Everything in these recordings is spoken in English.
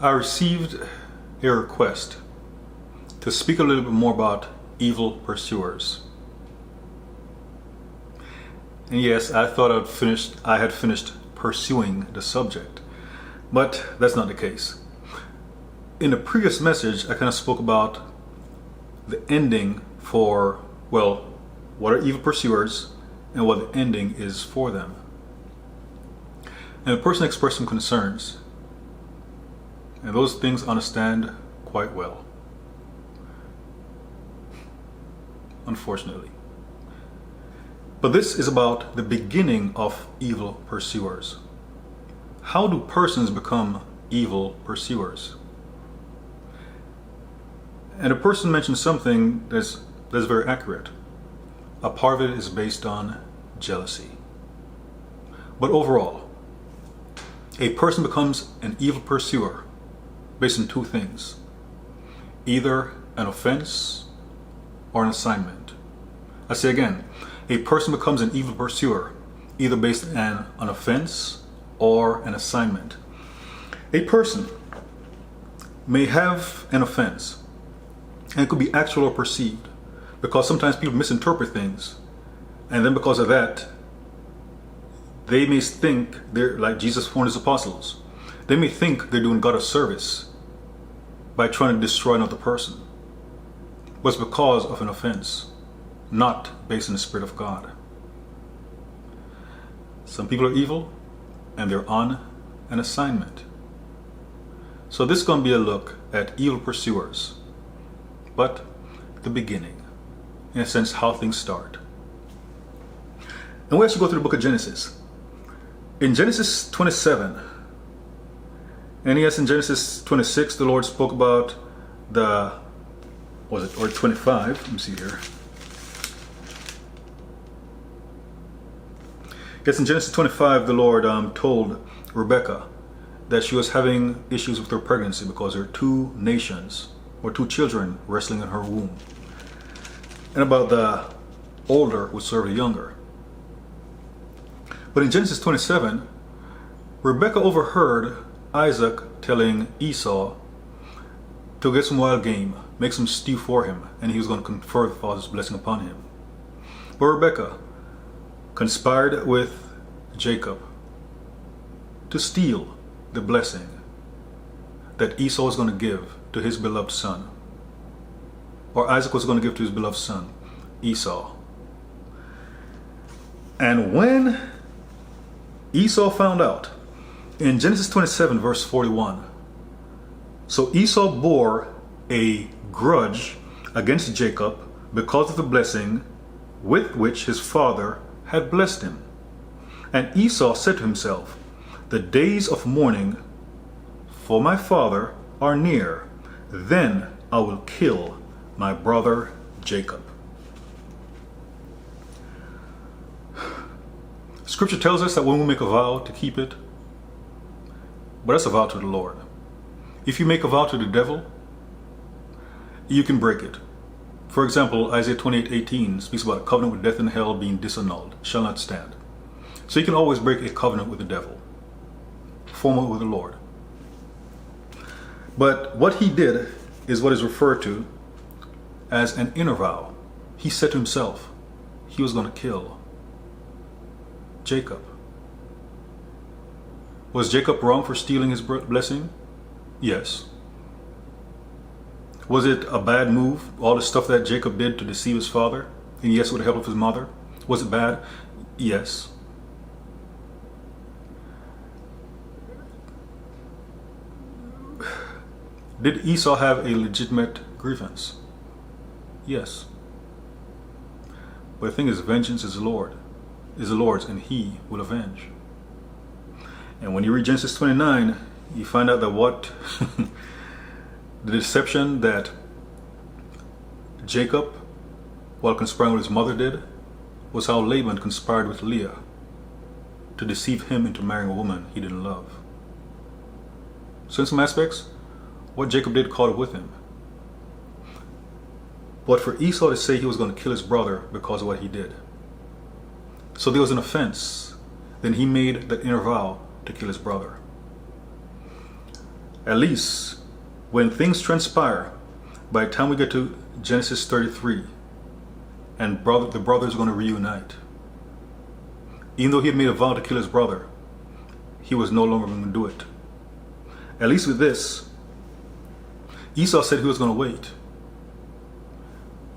I received a request to speak a little bit more about evil pursuers. And yes, I thought I had finished pursuing the subject, but that's not the case. In the previous message, I kind of spoke about the ending for, well, what are evil pursuers and what the ending is for them. And the person expressed some concerns, and those things I understand quite well, unfortunately. But this is about the beginning of evil pursuers. How do persons become evil pursuers? And a person mentioned something that's very accurate. A part of it is based on jealousy. But overall, a person becomes an evil pursuer based on two things: either an offense or an assignment. I say again, a person becomes an evil pursuer either based on an offense or an assignment. A person may have an offense, and it could be actual or perceived, because sometimes people misinterpret things, and then because of that, they may think they're like Jesus warned his apostles. They may think they're doing God a service by trying to destroy another person, but it's because of an offense, not based on the Spirit of God. Some people are evil, and they're on an assignment. So this is going to be a look at evil pursuers, but the beginning, in a sense, how things start. And we actually go through the book of Genesis. In Genesis 27, and yes, in Genesis 26, the Lord spoke about or 25, let me see here. Yes, in Genesis 25, the Lord told Rebecca that she was having issues with her pregnancy because there are two nations, or two children, wrestling in her womb. And about the older would serve the younger. But in Genesis 27, Rebecca overheard Isaac telling Esau to get some wild game, make some stew for him, and he was going to confer the Father's blessing upon him. But Rebecca conspired with Jacob to steal the blessing that Esau was going to give to his beloved son, or Isaac was going to give to his beloved son, Esau. And when Esau found out, in Genesis 27 verse 41, so Esau bore a grudge against Jacob because of the blessing with which his father had blessed him. And Esau said to himself, the days of mourning for my father are near, then I will kill my brother Jacob. Scripture tells us that when we make a vow to keep it, but that's a vow to the Lord. If you make a vow to the devil, you can break it. For example, Isaiah 28:18 speaks about a covenant with death and hell being disannulled, shall not stand. So you can always break a covenant with the devil, form it with the Lord. But what he did is what is referred to as an inner vow. He said to himself he was going to kill Jacob. Was Jacob wrong for stealing his blessing? Yes. Was it a bad move, all the stuff that Jacob did to deceive his father? And yes, with the help of his mother? Was it bad? Yes. Did Esau have a legitimate grievance? Yes. But the thing is, vengeance is the Lord's, and he will avenge. And when you read Genesis 29, you find out that what the deception that Jacob, while conspiring with his mother, did was how Laban conspired with Leah to deceive him into marrying a woman he didn't love. So in some aspects, what Jacob did caught up with him. But for Esau to say he was going to kill his brother because of what he did, so there was an offense, then he made that inner vow to kill his brother. At least when things transpire, by the time we get to Genesis 33, and the brothers are going to reunite. Even though he had made a vow to kill his brother, he was no longer going to do it. At least with this, Esau said he was going to wait.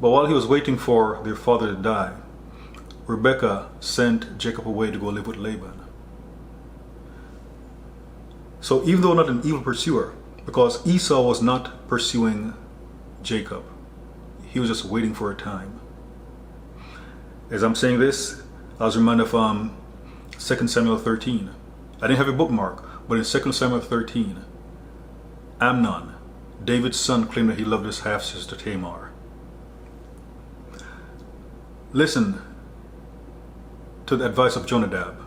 But while he was waiting for their father to die, Rebekah sent Jacob away to go live with Laban. So even though not an evil pursuer, because Esau was not pursuing Jacob, he was just waiting for a time. As I'm saying this, I was reminded of 2 Samuel 13. I didn't have a bookmark, but in 2 Samuel 13, Amnon, David's son, claimed that he loved his half-sister Tamar. Listen to the advice of Jonadab.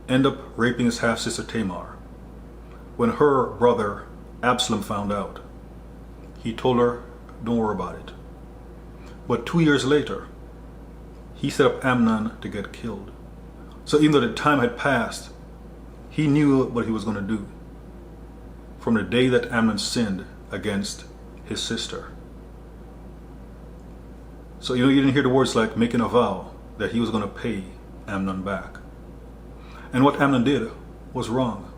End up raping his half-sister Tamar. When her brother Absalom found out, he told her, don't worry about it. But 2 years later, he set up Amnon to get killed. So even though the time had passed, he knew what he was going to do from the day that Amnon sinned against his sister. So you didn't hear the words like making a vow that he was going to pay Amnon back. And what Amnon did was wrong.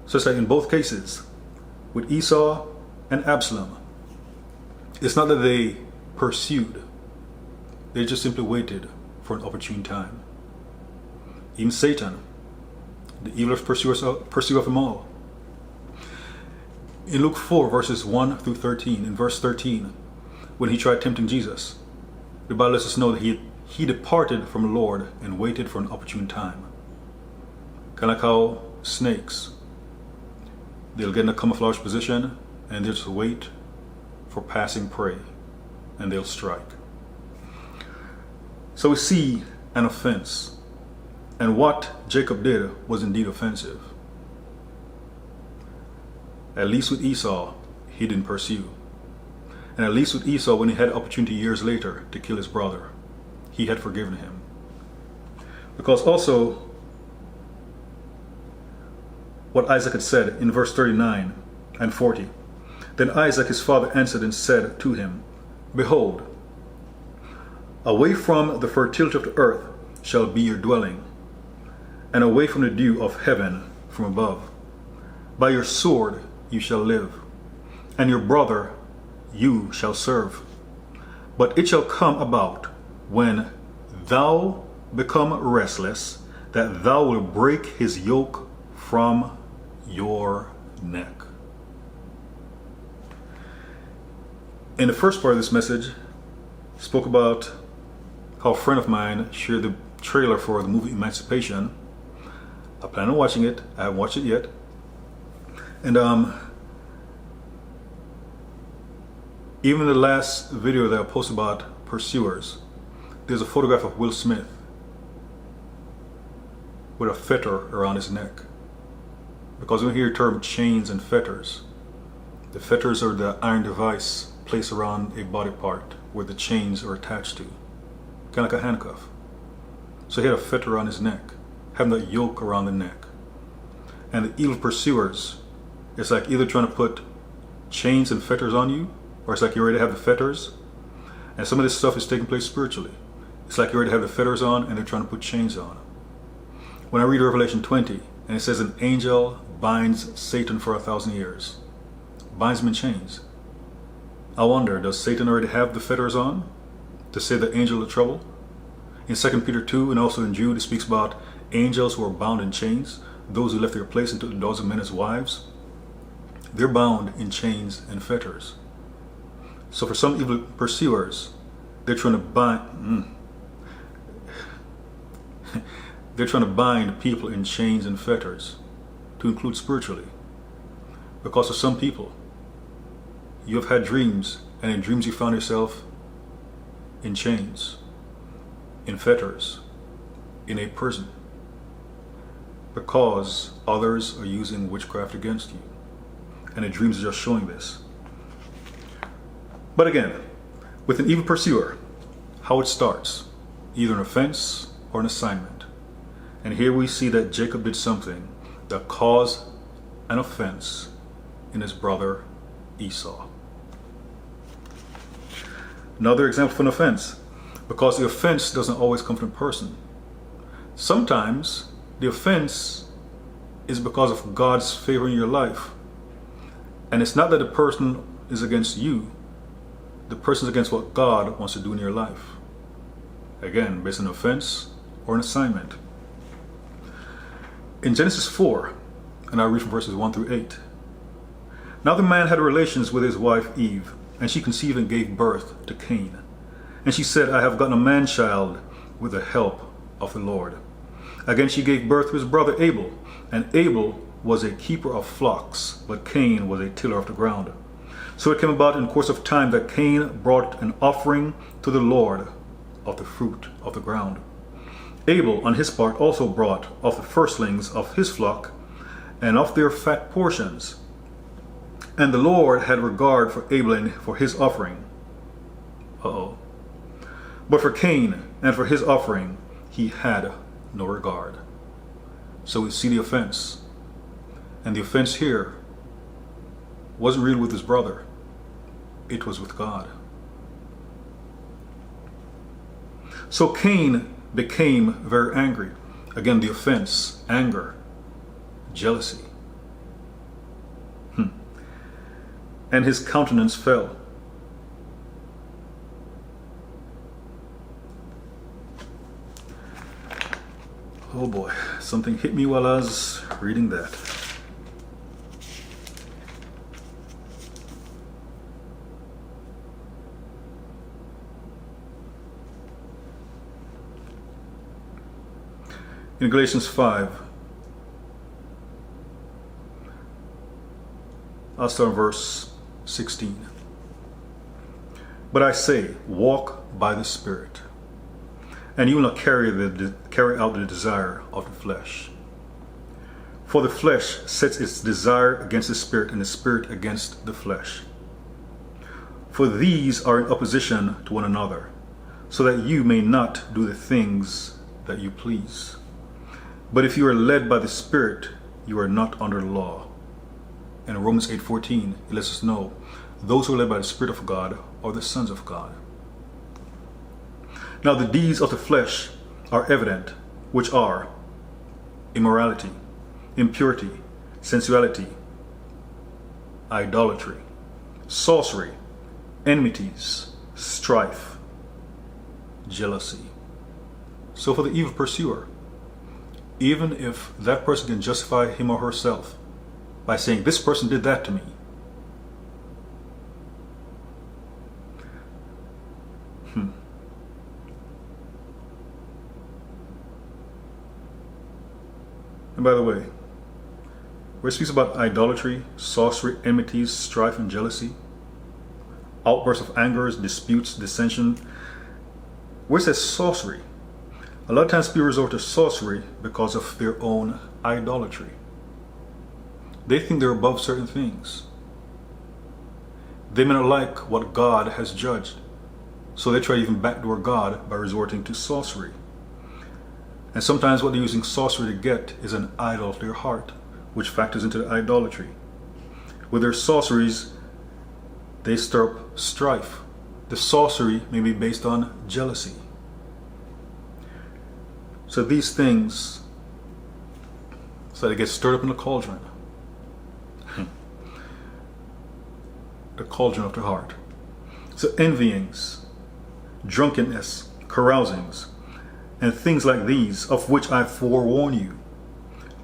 So it's like in both cases, with Esau and Absalom, it's not that they pursued, they just simply waited for an opportune time. Even Satan, the evilest pursuer of them all. In Luke 4, verses 1 through 13, in verse 13, when he tried tempting Jesus, the Bible lets us know that he departed from the Lord and waited for an opportune time. Kind of like how snakes, they'll get in a camouflage position and they'll just wait for passing prey and they'll strike. So we see an offense, and what Jacob did was indeed offensive. At least with Esau, he didn't pursue. And at least with Esau, when he had opportunity years later to kill his brother, he had forgiven him. Because also, what Isaac had said in verse 39 and 40. Then Isaac his father answered and said to him, Behold, away from the fertility of the earth shall be your dwelling, and away from the dew of heaven from above. By your sword you shall live, and your brother you shall serve. But it shall come about when thou become restless, that thou wilt break his yoke from your neck. In the first part of this message, I spoke about how a friend of mine shared the trailer for the movie Emancipation. I plan on watching it. I haven't watched it yet. And even the last video that I posted about pursuers, there's a photograph of Will Smith with a fetter around his neck. Because when you hear the term chains and fetters, the fetters are the iron device placed around a body part where the chains are attached to, kind of like a handcuff. So he had a fetter around his neck, having that yoke around the neck. And the evil pursuers, it's like either trying to put chains and fetters on you, or it's like you already have the fetters. And some of this stuff is taking place spiritually. It's like you already have the fetters on and they're trying to put chains on. When I read Revelation 20, and it says an angel binds Satan for 1,000 years, binds him in chains. I wonder, does Satan already have the fetters on to say the angel of trouble? In 2 Peter 2 and also in Jude, it speaks about angels who are bound in chains, those who left their place and took the daughters of men as wives. They're bound in chains and fetters. So for some evil pursuers, they're trying to bind people in chains and fetters, to include spiritually. Because for some people, you have had dreams, and in dreams you found yourself in chains, in fetters, in a prison, because others are using witchcraft against you. And the dreams are just showing this. But again, with an evil pursuer, how it starts, either an offense or an assignment. And here we see that Jacob did something that caused an offense in his brother Esau. Another example of an offense, because the offense doesn't always come from a person. Sometimes the offense is because of God's favor in your life. And it's not that the person is against you. The person is against what God wants to do in your life. Again, based on an offense or an assignment. In Genesis 4, and I'll read from verses 1 through 8. Now the man had relations with his wife Eve, and she conceived and gave birth to Cain. And she said, I have gotten a man-child with the help of the Lord. Again she gave birth to his brother Abel, and Abel was a keeper of flocks, but Cain was a tiller of the ground. So it came about in course of time that Cain brought an offering to the Lord of the fruit of the ground. Abel on his part also brought of the firstlings of his flock, and of their fat portions. And the Lord had regard for Abel and for his offering. But for Cain and for his offering, he had no regard. So we see the offense. And the offense here wasn't really with his brother. It was with God. So Cain became very angry. Again, the offense, anger, jealousy. And his countenance fell. Oh boy, something hit me while I was reading that. In Galatians 5, I'll start in verse 16. But I say, walk by the Spirit, and you will not carry out the desire of the flesh. For the flesh sets its desire against the Spirit, and the Spirit against the flesh. For these are in opposition to one another, so that you may not do the things that you please. But if you are led by the Spirit, you are not under the law. And in Romans 8:14, it lets us know, those who are led by the Spirit of God are the sons of God. Now the deeds of the flesh are evident, which are immorality, impurity, sensuality, idolatry, sorcery, enmities, strife, jealousy. So for the evil pursuer, even if that person can justify him or herself by saying, this person did that to me, And by the way, where it speaks about idolatry, sorcery, enmities, strife, and jealousy, outbursts of anger, disputes, dissension, where it says sorcery, a lot of times people resort to sorcery because of their own idolatry. They think they're above certain things. They may not like what God has judged, so they try to even backdoor God by resorting to sorcery. And sometimes what they're using sorcery to get is an idol of their heart, which factors into the idolatry. With their sorceries, they stir up strife. The sorcery may be based on jealousy. So these things, so they get stirred up in the cauldron. The cauldron of the heart. So envyings, drunkenness, carousings, and things like these, of which I forewarn you,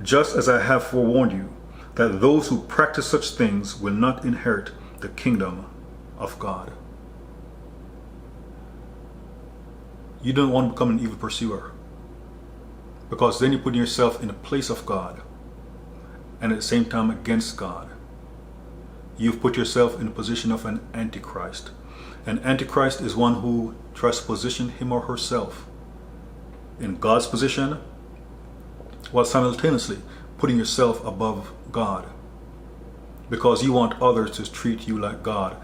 just as I have forewarned you, that those who practice such things will not inherit the kingdom of God. You don't want to become an evil pursuer, because then you're putting yourself in the place of God, and at the same time against God. You've put yourself in the position of an antichrist. An antichrist is one who tries to position him or herself in God's position, while simultaneously putting yourself above God, because you want others to treat you like God,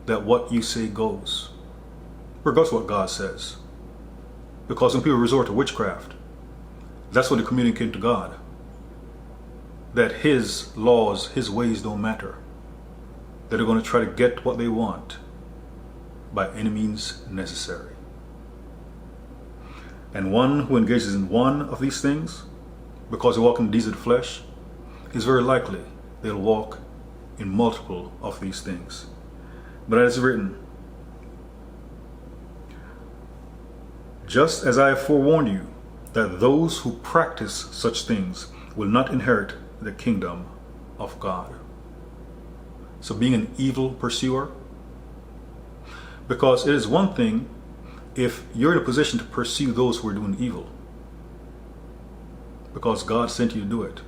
that what you say goes, regardless of what God says. Because when people resort to witchcraft, that's what they communicate to God. that his laws, his ways don't matter. That are going to try to get what they want by any means necessary. And one who engages in one of these things, because they walk in the deeds of the flesh, is very likely they'll walk in multiple of these things. But as written, just as I have forewarned you, that those who practice such things will not inherit the kingdom of God. So being an evil pursuer, because it is one thing if you're in a position to pursue those who are doing evil, because God sent you to do it.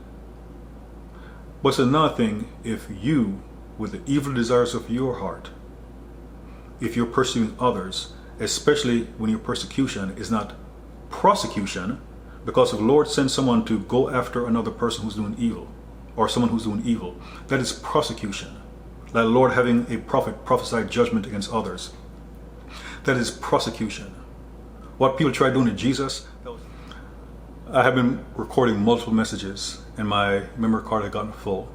But it's another thing if you, with the evil desires of your heart, if you're pursuing others, especially when your persecution is not prosecution, because if the Lord sends someone to go after another person who's doing evil, or someone who's doing evil, that is prosecution. Like the Lord having a prophet prophesy judgment against others. That is prosecution. What people try doing to Jesus, I have been recording multiple messages and my memory card had gotten full.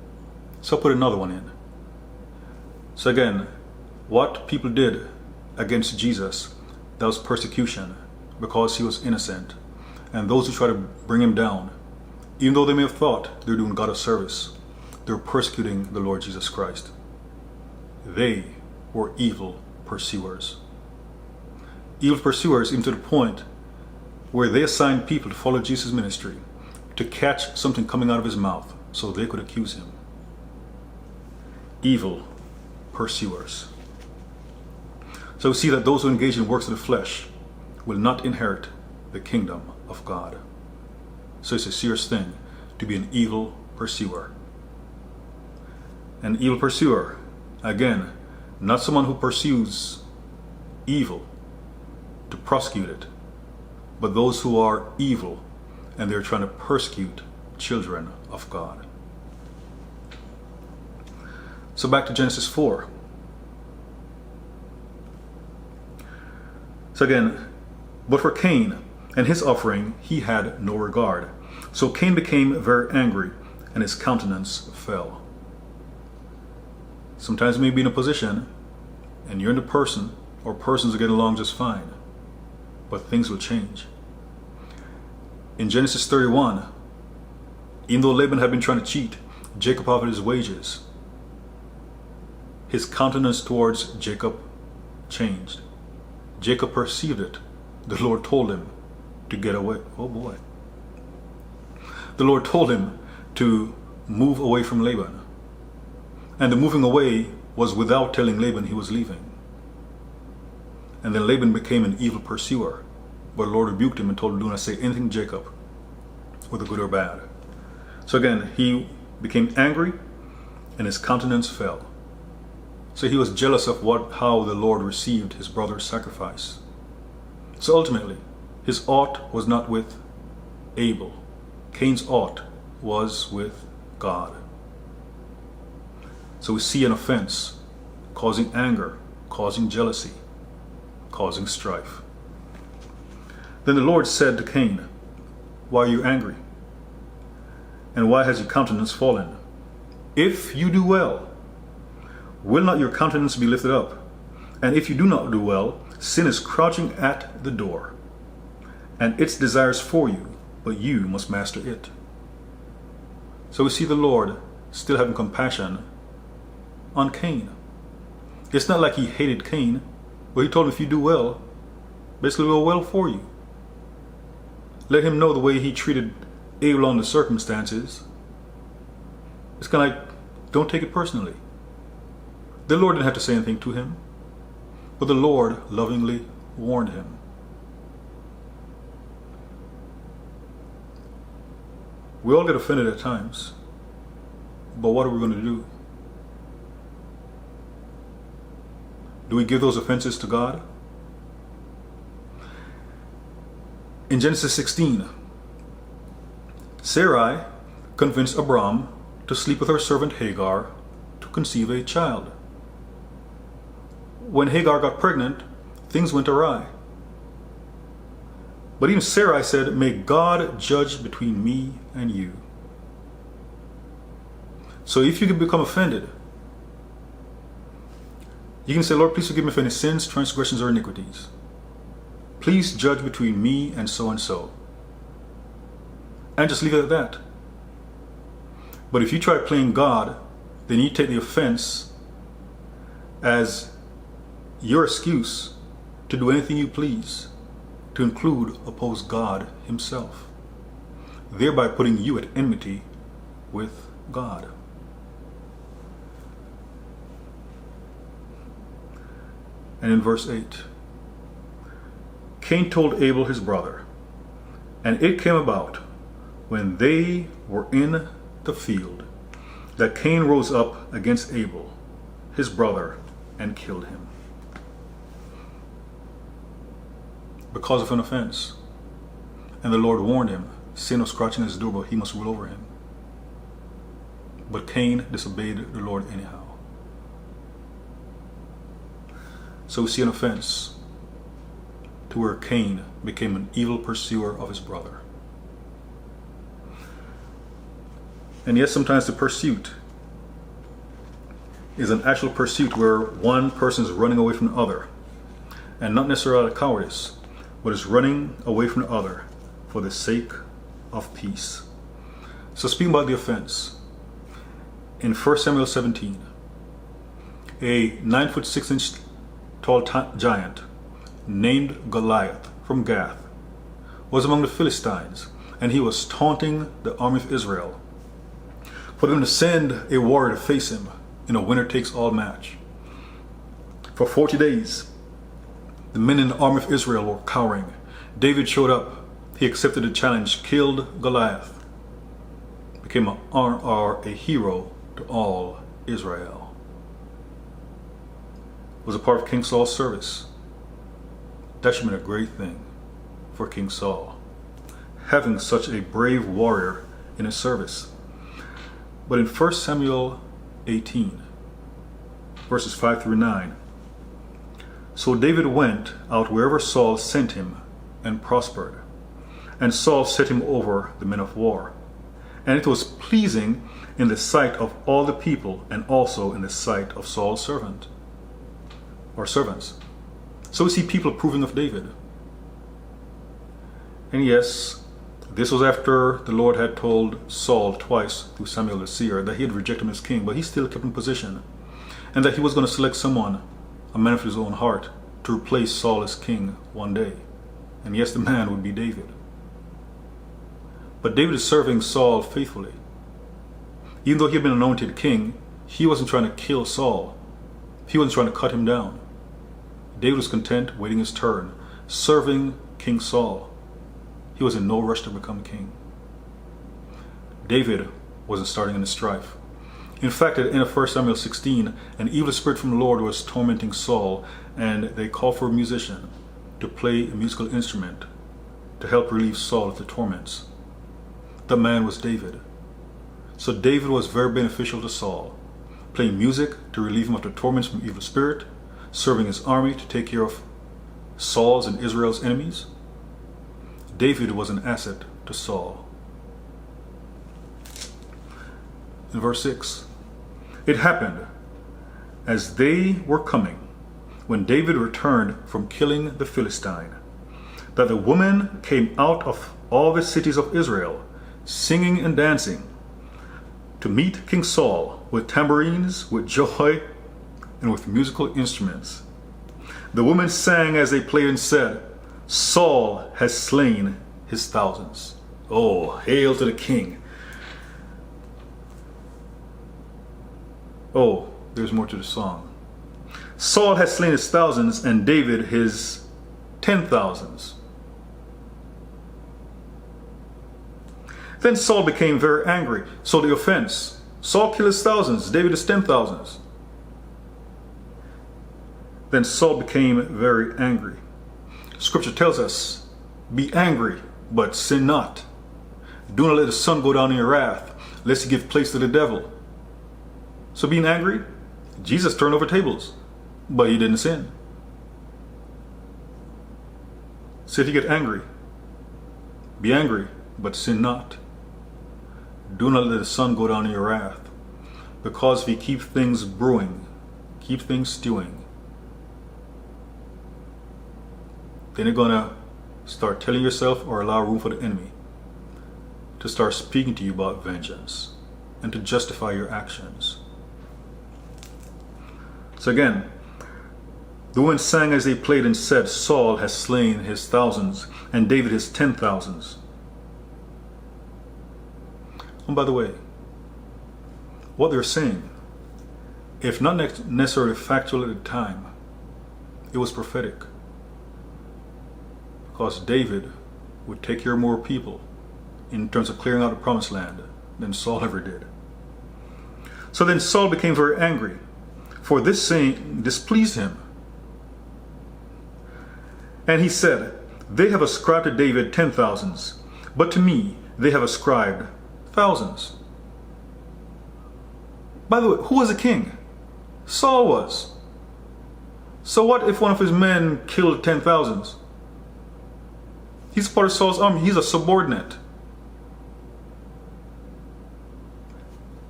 So I put another one in. So again, what people did against Jesus, that was persecution because he was innocent. And those who try to bring him down, even though they may have thought they're doing God a service, they're persecuting the Lord Jesus Christ. They were evil pursuers. Evil pursuers even to the point where they assigned people to follow Jesus' ministry to catch something coming out of his mouth so they could accuse him. Evil pursuers. So we see that those who engage in works of the flesh will not inherit the kingdom of God. So it's a serious thing to be an evil pursuer. An evil pursuer, again, not someone who pursues evil to prosecute it, but those who are evil and they're trying to persecute children of God. So back to Genesis 4. So again, but for Cain and his offering he had no regard. So Cain became very angry and his countenance fell. Sometimes you may be in a position and you're in the person or persons are getting along just fine, but things will change. In Genesis 31, even though Laban had been trying to cheat Jacob out of his wages, his countenance towards Jacob changed. Jacob perceived it. The Lord told him to get away. Oh boy. The Lord told him to move away from Laban. And the moving away was without telling Laban he was leaving. And then Laban became an evil pursuer. But the Lord rebuked him and told him, do not say anything to Jacob, whether good or bad. So again, he became angry and his countenance fell. So he was jealous of how the Lord received his brother's sacrifice. So ultimately, his ought was not with Abel. Cain's ought was with God. So we see an offense causing anger, causing jealousy, causing strife. Then the Lord said to Cain, why are you angry? And why has your countenance fallen? If you do well, will not your countenance be lifted up? And if you do not do well, sin is crouching at the door, and its desires for you, but you must master it. So we see the Lord still having compassion on Cain. It's not like he hated Cain, but he told him if you do well, basically it will well for you. Let him know the way he treated Abel on the circumstances. It's kind of like, don't take it personally. The Lord didn't have to say anything to him, but the Lord lovingly warned him. We all get offended at times, but what are we going to do? Do we give those offenses to God? In Genesis 16, Sarai convinced Abram to sleep with her servant Hagar to conceive a child. When Hagar got pregnant, things went awry. But even Sarai said, may God judge between me and you. So if you can become offended, you can say, Lord, please forgive me for any sins, transgressions, or iniquities. Please judge between me and so and so. And just leave it at that. But if you try playing God, then you take the offense as your excuse to do anything you please, to include oppose God himself, thereby putting you at enmity with God. And in verse 8, Cain told Abel his brother, and it came about when they were in the field that Cain rose up against Abel, his brother, and killed him. Because of an offense. And the Lord warned him, sin was scratching at his door, but he must rule over him. But Cain disobeyed the Lord anyhow. So we see an offense to where Cain became an evil pursuer of his brother. And yes, sometimes the pursuit is an actual pursuit where one person is running away from the other, and not necessarily out of cowardice, but is running away from the other for the sake of peace. So speaking about the offense, in 1 Samuel 17, a 9'6" tall giant named Goliath from Gath was among the Philistines, and he was taunting the army of Israel for them to send a warrior to face him in a winner-takes-all match. For 40 days, the men in the army of Israel were cowering. David showed up. He accepted the challenge, killed Goliath, became a hero to all Israel. Was a part of King Saul's service. That should have been a great thing for King Saul, having such a brave warrior in his service. But in 1 Samuel 18, verses 5 through 9, so David went out wherever Saul sent him and prospered. And Saul set him over the men of war. And it was pleasing in the sight of all the people, and also in the sight of Saul's servants. So we see people approving of David. And yes, this was after the Lord had told Saul twice through Samuel the seer that he had rejected him as king, but he still kept in position, and that he was going to select someone, a man after his own heart, to replace Saul as king one day. And yes, the man would be David. But David is serving Saul faithfully. Even though he had been anointed king, he wasn't trying to kill Saul. He wasn't trying to cut him down. David was content waiting his turn, serving King Saul. He was in no rush to become king. David wasn't starting any strife. In fact, at the end of 1 Samuel 16, an evil spirit from the Lord was tormenting Saul, and they called for a musician to play a musical instrument to help relieve Saul of the torments. The man was David. So David was very beneficial to Saul, playing music to relieve him of the torments from evil spirit, serving his army to take care of Saul's and Israel's enemies. David was an asset to Saul. In verse 6, it happened as they were coming, when David returned from killing the Philistine, that the women came out of all the cities of Israel, singing and dancing, to meet King Saul with tambourines, with joy, and with musical instruments. The women sang as they played and said, Saul has slain his thousands. Oh, hail to the king. Oh, there's more to the song. Saul has slain his thousands, and David his 10,000s. Then Saul became very angry. So the offense, Saul killed his thousands, David his 10,000s. Then Saul became very angry. Scripture tells us, be angry, but sin not. Do not let the sun go down in your wrath, lest you give place to the devil. So being angry, Jesus turned over tables, but he didn't sin. So if you get angry, be angry, but sin not. Do not let the sun go down in your wrath. because if you keep things brewing, keep things stewing, then you're going to start telling yourself or allow room for the enemy to start speaking to you about vengeance and to justify your actions. So again, the women sang as they played and said, Saul has slain his thousands and David his 10,000s. And by the way, what they're saying, if not necessarily factual at the time, it was prophetic. Because David would take care of more people in terms of clearing out the promised land than Saul ever did. So then Saul became very angry, for this saying displeased him. And he said, they have ascribed to David 10,000s, but to me they have ascribed thousands. By the way, who was the king? Saul was. So what if one of his men killed 10,000s? He's part of Saul's army. He's a subordinate.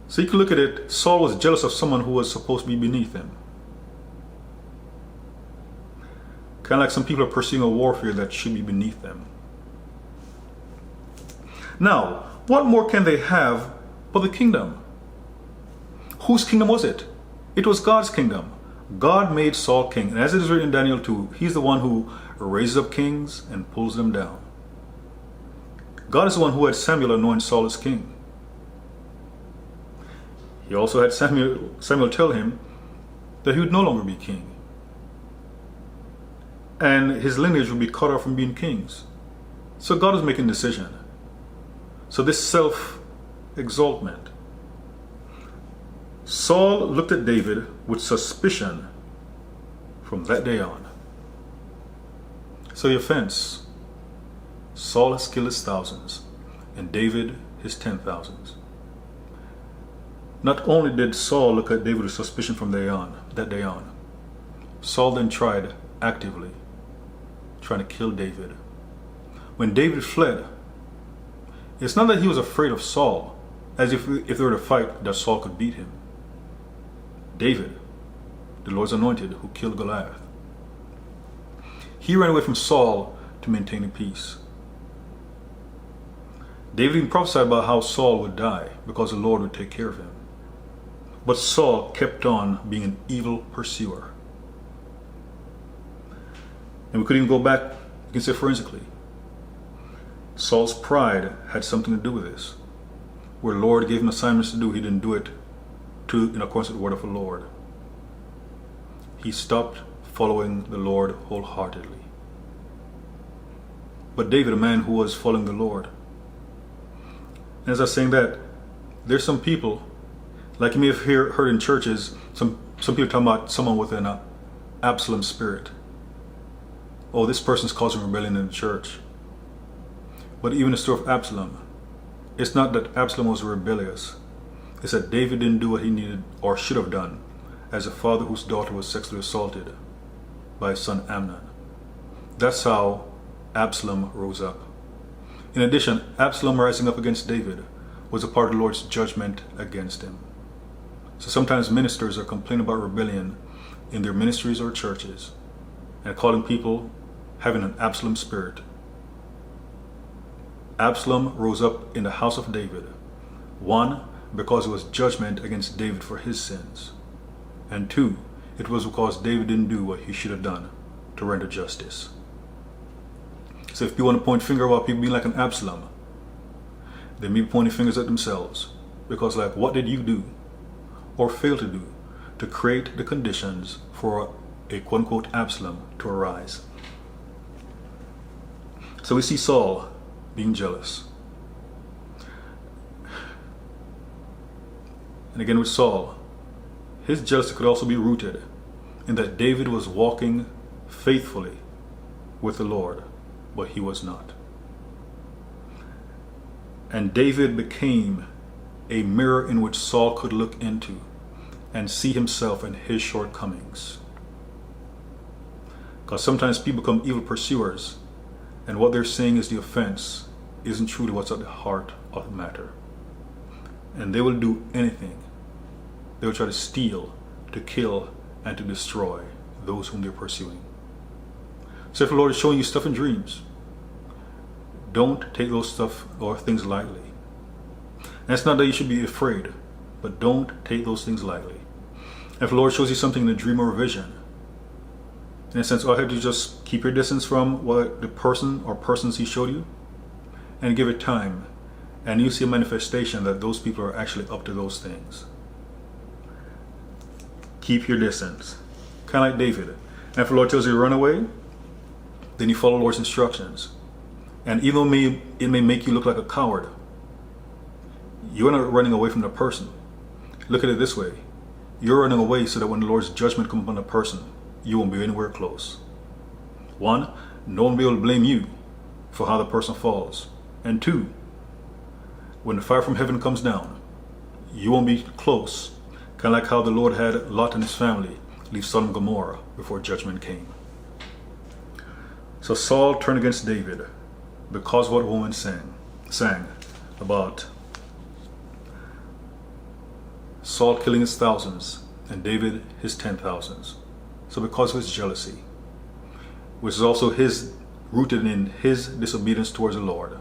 So you can look at it, Saul was jealous of someone who was supposed to be beneath him. Kind of like some people are pursuing a warfare that should be beneath them. Now, what more can they have but the kingdom? Whose kingdom was it? It was God's kingdom. God made Saul king. And as it is written in Daniel 2, he's the one who raises up kings and pulls them down. God is the one who had Samuel anoint Saul as king. He also had Samuel tell him that he would no longer be king. And his lineage would be cut off from being kings. So God was making a decision. So this self-exaltment. Saul looked at David with suspicion from that day on. So the offense, Saul has killed his thousands and David his 10,000s. Not only did Saul look at David with suspicion from that day on, Saul then tried actively trying to kill David. When David fled, it's not that he was afraid of Saul, as if they were to fight that Saul could beat him. David, the Lord's anointed, who killed Goliath, he ran away from Saul to maintain peace. David even prophesied about how Saul would die because the Lord would take care of him. But Saul kept on being an evil pursuer. And we could even go back, you can say forensically. Saul's pride had something to do with this. Where the Lord gave him assignments to do, he didn't do it in accordance with the word of the Lord. He stopped following the Lord wholeheartedly. But David, a man who was following the Lord. And as I was saying that, there's some people, like you may have heard in churches, some people talking about someone with an Absalom spirit. Oh, this person's causing rebellion in the church. But even the story of Absalom, it's not that Absalom was rebellious. It's that David didn't do what he needed or should have done as a father whose daughter was sexually assaulted by his son Amnon. That's how Absalom rose up. In addition, Absalom rising up against David was a part of the Lord's judgment against him. So sometimes ministers are complaining about rebellion in their ministries or churches and calling people having an Absalom spirit. Absalom rose up in the house of David. One, because it was judgment against David for his sins. And two, it was because David didn't do what he should have done to render justice. So if you want to point finger about people being like an Absalom, they may be pointing fingers at themselves. Because like, what did you do or fail to do to create the conditions for a quote-unquote Absalom to arise? So we see Saul being jealous. And again with Saul, his jealousy could also be rooted in that David was walking faithfully with the Lord, but he was not. And David became a mirror in which Saul could look into and see himself and his shortcomings. Because sometimes people become evil pursuers, and what they're saying is the offense isn't truly what's at the heart of the matter. And they will do anything They will try to steal, to kill, and to destroy those whom they're pursuing. So if the Lord is showing you stuff in dreams, don't take those stuff or things lightly. And it's not that you should be afraid, but don't take those things lightly. If the Lord shows you something in a dream or a vision, in a sense, all you have to do is just keep your distance from what the person or persons he showed you and give it time. And you see a manifestation that those people are actually up to those things. Keep your distance. Kind of like David. And if the Lord tells you to run away, then you follow the Lord's instructions. And even though it may make you look like a coward, you're not running away from the person. Look at it this way. You're running away so that when the Lord's judgment comes upon a person, you won't be anywhere close. One, no one will be able to blame you for how the person falls. And two, when the fire from heaven comes down, you won't be close. Kind of like how the Lord had Lot and his family leave Sodom and Gomorrah before judgment came. So Saul turned against David because of what a woman sang about Saul killing his thousands and David his 10,000s. So because of his jealousy, which is also rooted in his disobedience towards the Lord,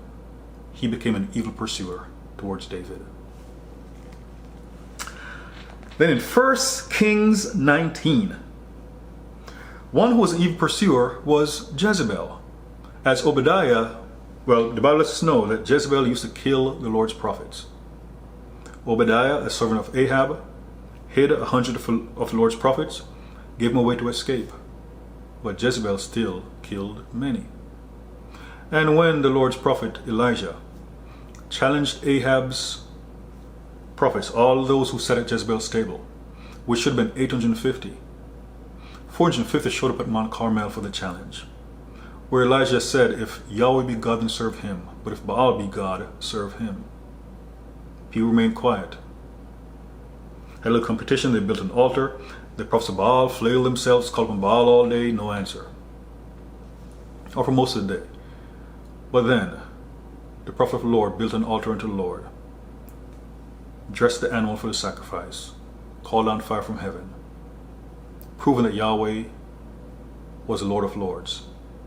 he became an evil pursuer towards David. Then in 1 Kings 19, one who was an evil pursuer was Jezebel. As Obadiah, the Bible lets us know that Jezebel used to kill the Lord's prophets. Obadiah, a servant of Ahab, hid 100 of the Lord's prophets, gave them a way to escape. But Jezebel still killed many. And when the Lord's prophet Elijah challenged Ahab's prophets, all those who sat at Jezebel's table, which should have been 850, 450 showed up at Mount Carmel for the challenge, where Elijah said, if Yahweh be God, then serve him, but if Baal be God, serve him. People remained quiet. Had a little competition, they built an altar. The prophets of Baal flailed themselves, called upon Baal all day, no answer. Or for most of the day. But then, the prophet of the Lord built an altar unto the Lord, dressed the animal for the sacrifice, called down fire from heaven, proving that Yahweh was the Lord of Lords,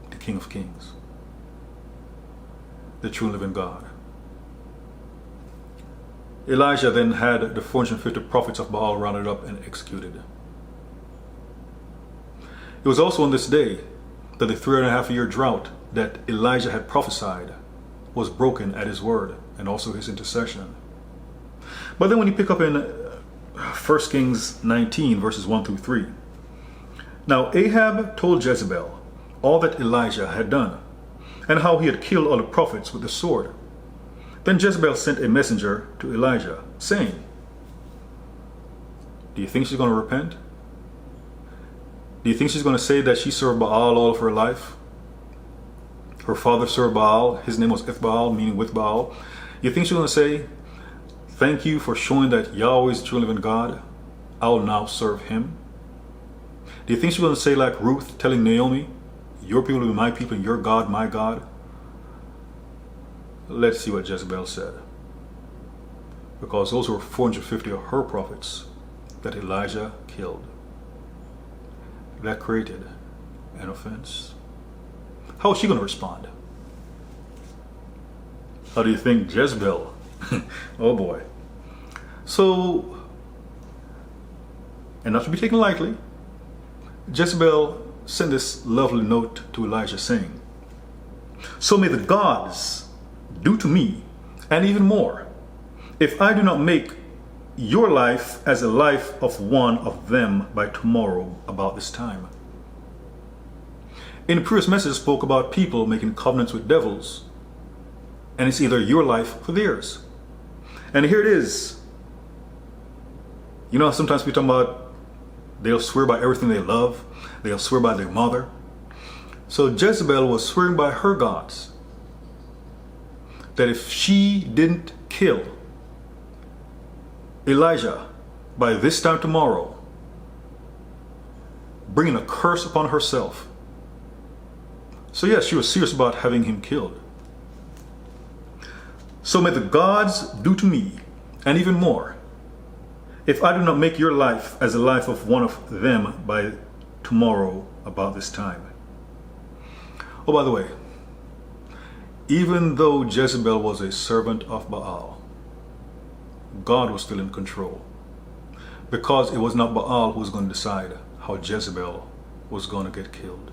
the King of Kings, the true and living God. Elijah then had the 450 prophets of Baal rounded up and executed. It was also on this day that the 3.5-year drought that Elijah had prophesied was broken at his word and also his intercession. But then when you pick up in 1 Kings 19 verses 1 through 3, now Ahab told Jezebel all that Elijah had done and how he had killed all the prophets with the sword. Then Jezebel sent a messenger to Elijah saying, do you think she's going to repent? Do you think she's going to say that she served Baal all of her life? Her father served Baal. His name was Ethbaal, meaning with Baal. You think she's going to say, thank you for showing that Yahweh is the true living God. I will now serve him. Do you think she's going to say like Ruth telling Naomi, your people will be my people and your God my God? Let's see what Jezebel said. Because those were 450 of her prophets that Elijah killed. That created an offense. How is she going to respond? How do you think Jezebel? Oh boy. So, and not to be taken lightly, Jezebel sent this lovely note to Elijah saying, so may the gods do to me, and even more, if I do not make your life as the life of one of them by tomorrow about this time. In the previous message, I spoke about people making covenants with devils, and it's either your life or theirs. And here it is. You know, sometimes we talk about they'll swear by everything they love, they'll swear by their mother. So Jezebel was swearing by her gods that if she didn't kill Elijah by this time tomorrow, bringing a curse upon herself. So yes, she was serious about having him killed. So may the gods do to me, and even more, if I do not make your life as the life of one of them by tomorrow about this time. Oh, by the way, even though Jezebel was a servant of Baal, God was still in control, because it was not Baal who was going to decide how Jezebel was going to get killed.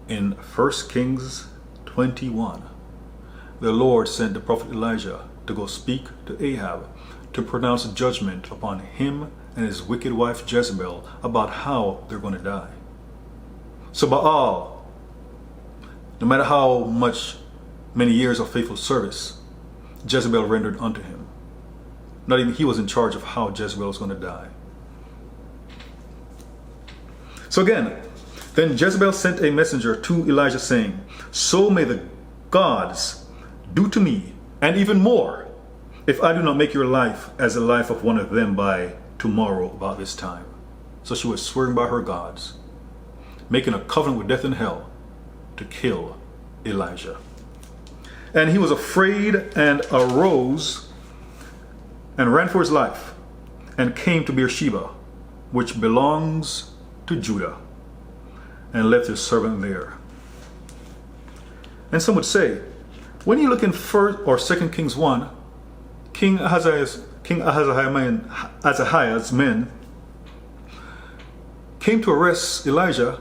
In 1 Kings 21, the Lord sent the prophet Elijah to go speak to Ahab to pronounce judgment upon him and his wicked wife Jezebel about how they're going to die. So Baal, no matter how many years of faithful service Jezebel rendered unto him, not even he was in charge of how Jezebel was going to die. So again, then Jezebel sent a messenger to Elijah saying, so may the gods do to me, and even more, if I do not make your life as the life of one of them by tomorrow about this time. So she was swearing by her gods, making a covenant with death and hell to kill Elijah. And he was afraid and arose and ran for his life and came to Beersheba, which belongs to Judah, and left his servant there. And some would say, when you look in 1 or 2 Kings 1, King Ahaziah's men came to arrest Elijah,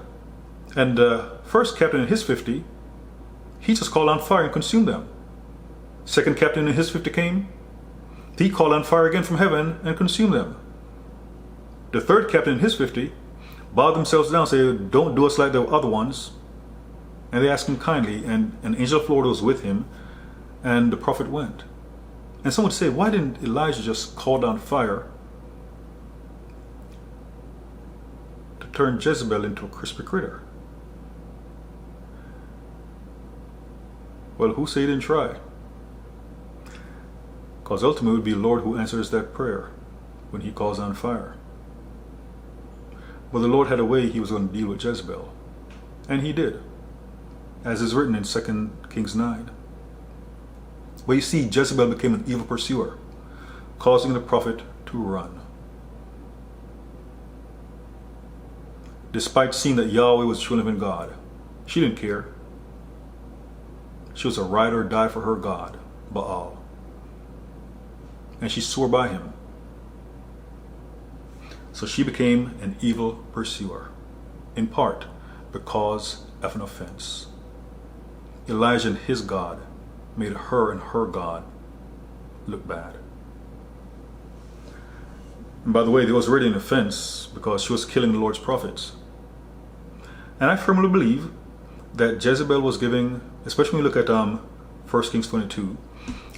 and the first captain in his 50, he just called on fire and consumed them. Second captain in his 50 came, he called on fire again from heaven and consumed them. The third captain in his 50 bowed themselves down, said, don't do us like the other ones. And they asked him kindly, and an angel of the Lord was with him, and the prophet went. And some would say, why didn't Elijah just call down fire to turn Jezebel into a crispy critter? Well, who say he didn't try? Because ultimately it would be the Lord who answers that prayer when he calls on fire. But the Lord had a way he was going to deal with Jezebel. And he did, as is written in 2 Kings 9. Where you see Jezebel became an evil pursuer, causing the prophet to run. Despite seeing that Yahweh was truly living God, she didn't care. She was a ride or die for her God, Baal. And she swore by him. So she became an evil pursuer, in part because of an offense. Elijah and his God made her and her God look bad. And by the way, there was already an offense because she was killing the Lord's prophets. And I firmly believe that Jezebel was giving, especially when you look at 1 Kings 22,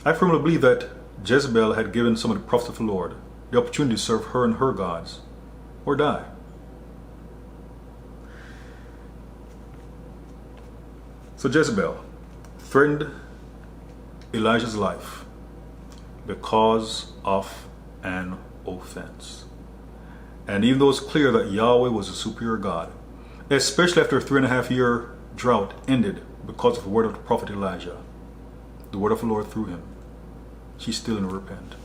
I firmly believe that Jezebel had given some of the prophets of the Lord the opportunity to serve her and her gods or die. So Jezebel threatened Elijah's life because of an offense. And even though it's clear that Yahweh was a superior God, especially after a 3.5-year drought ended because of the word of the prophet Elijah, the word of the Lord through him, she still didn't repent.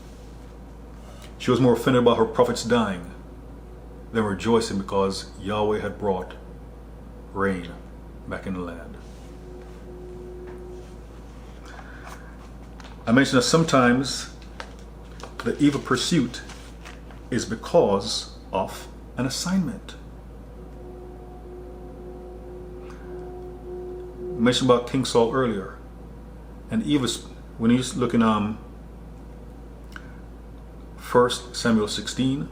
She was more offended about her prophets dying than rejoicing because Yahweh had brought rain back in the land. I mentioned that sometimes the evil pursuit is because of an assignment. I mentioned about King Saul earlier, and evil, when he's looking 1 Samuel 16,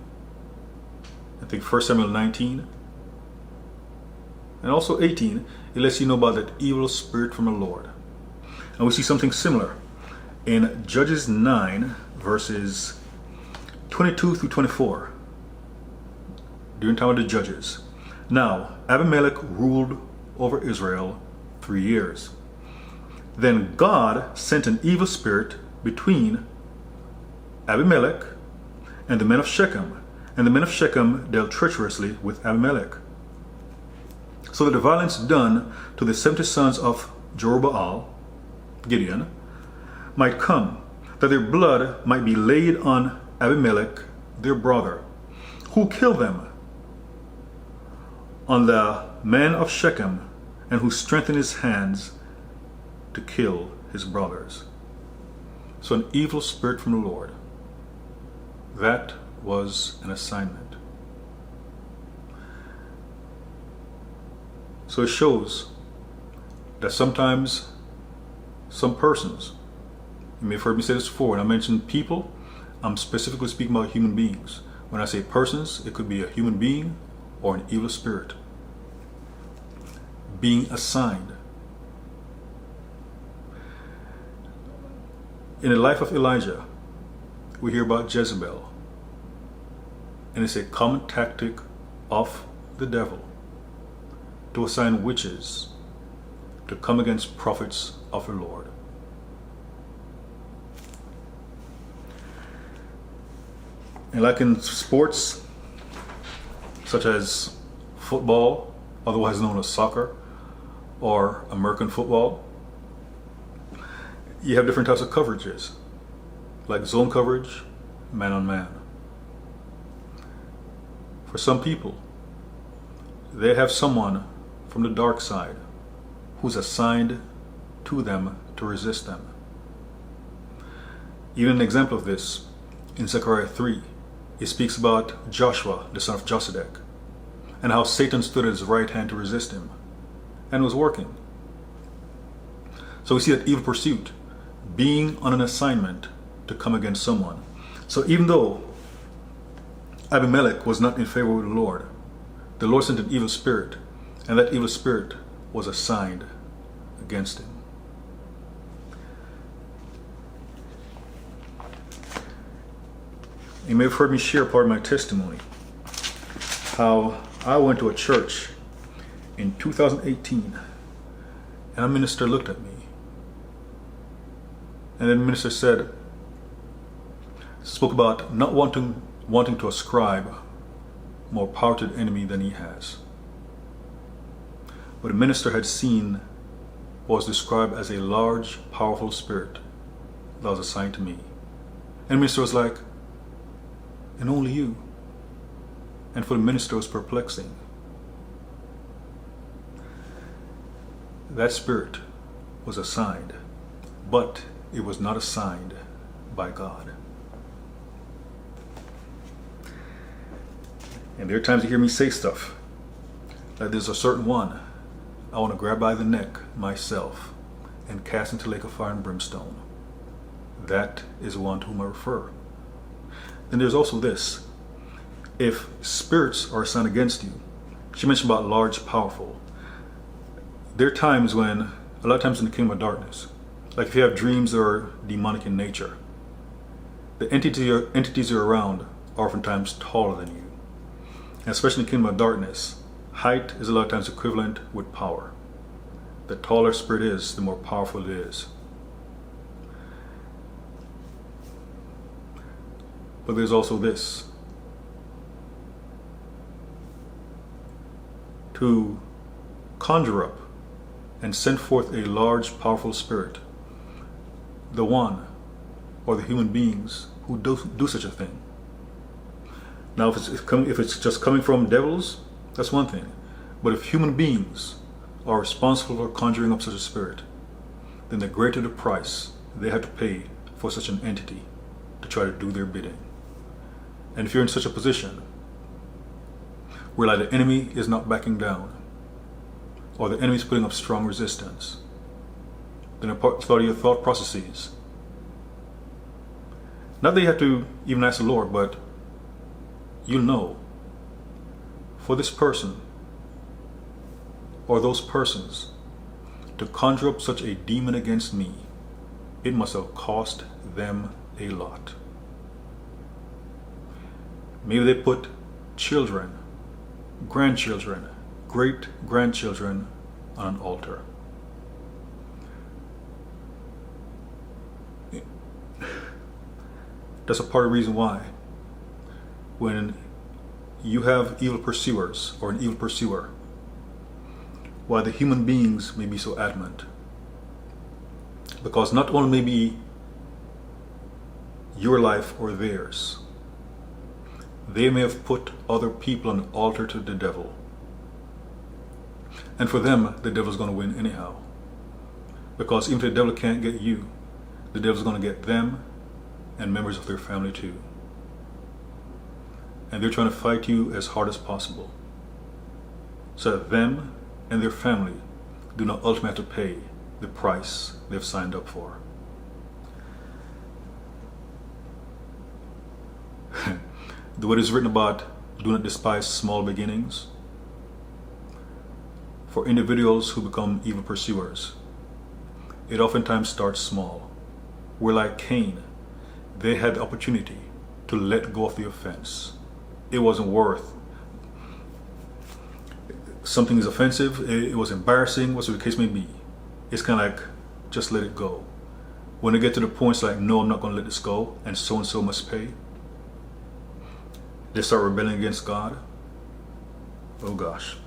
I think 1 Samuel 19, and also 18, it lets you know about that evil spirit from the Lord. And we see something similar in Judges 9, verses 22 through 24, during the time of the judges. Now, Abimelech ruled over Israel 3 years. Then God sent an evil spirit between Abimelech and the men of Shechem, and the men of Shechem dealt treacherously with Abimelech. So that the violence done to the 70 sons of Jerubbaal, Gideon, might come, that their blood might be laid on Abimelech, their brother, who killed them, on the men of Shechem, and who strengthened his hands to kill his brothers. So an evil spirit from the Lord. That was an assignment. So it shows that sometimes some persons, you may have heard me say this before, when I mention people, I'm specifically speaking about human beings. When I say persons, it could be a human being or an evil spirit being assigned. In the life of Elijah, we hear about Jezebel, and it's a common tactic of the devil to assign witches to come against prophets of the Lord. And like in sports, such as football, otherwise known as soccer, or American football, you have different types of coverages, like zone coverage, man on man. For some people, they have someone from the dark side who's assigned to them to resist them. Even an example of this, in Zechariah 3, it speaks about Joshua, the son of Josedek, and how Satan stood at his right hand to resist him, and was working. So we see that evil pursuit, being on an assignment to come against someone. So even though Abimelech was not in favor with the Lord sent an evil spirit, and that evil spirit was assigned against him. You may have heard me share part of my testimony, how I went to a church in 2018, and a minister looked at me, and then the minister spoke about not wanting to ascribe more power to the enemy than he has. But the minister had seen what was described as a large, powerful spirit that was assigned to me. And the minister was like, and only you. And for the minister, it was perplexing. That spirit was assigned, but it was not assigned by God. And there are times you hear me say stuff like, there's a certain one I want to grab by the neck myself and cast into the lake of fire and brimstone. That is one to whom I refer. Then there's also this. If spirits are assigned against you, she mentioned about large, powerful. There are times when, a lot of times in the kingdom of darkness, like if you have dreams that are demonic in nature, the entities you're around are oftentimes taller than you. And especially in the kingdom of darkness, height is a lot of times equivalent with power. The taller spirit is, the more powerful it is. But there's also this. To conjure up and send forth a large, powerful spirit, the one or the human beings who do such a thing. Now, if it's just coming from devils, that's one thing. But if human beings are responsible for conjuring up such a spirit, then the greater the price they have to pay for such an entity to try to do their bidding. And if you're in such a position where like the enemy is not backing down, or the enemy is putting up strong resistance, then it's part of your thought processes. Not that you have to even ask the Lord, but you know, for this person or those persons to conjure up such a demon against me, it must have cost them a lot. Maybe they put children, grandchildren, great-grandchildren on an altar. That's a part of the reason why when you have evil pursuers or an evil pursuer, why the human beings may be so adamant. Because not only may be your life or theirs, they may have put other people on the altar to the devil. And for them, the devil's going to win anyhow. Because even if the devil can't get you, the devil's going to get them and members of their family too. And they're trying to fight you as hard as possible, so that them and their family do not ultimately have to pay the price they've signed up for. The word is written about, do not despise small beginnings. For individuals who become evil pursuers, it oftentimes starts small. We're like Cain. They had the opportunity to let go of the offense. It wasn't worth. Something is offensive, it was embarrassing, whatever the case may be. It's kind of like, just let it go. When they get to the point, it's like, no, I'm not going to let this go, and so must pay. They start rebelling against God. Oh gosh.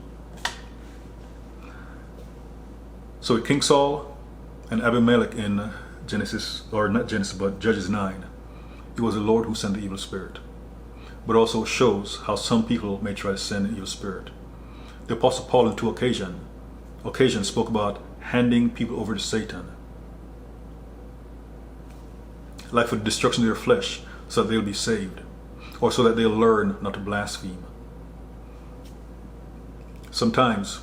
So with King Saul and Abimelech in Genesis, or not Genesis, but Judges 9, it was the Lord who sent the evil spirit. But also shows how some people may try to send an evil spirit. The Apostle Paul on two occasions spoke about handing people over to Satan, like for the destruction of their flesh, so that they'll be saved, or so that they'll learn not to blaspheme. Sometimes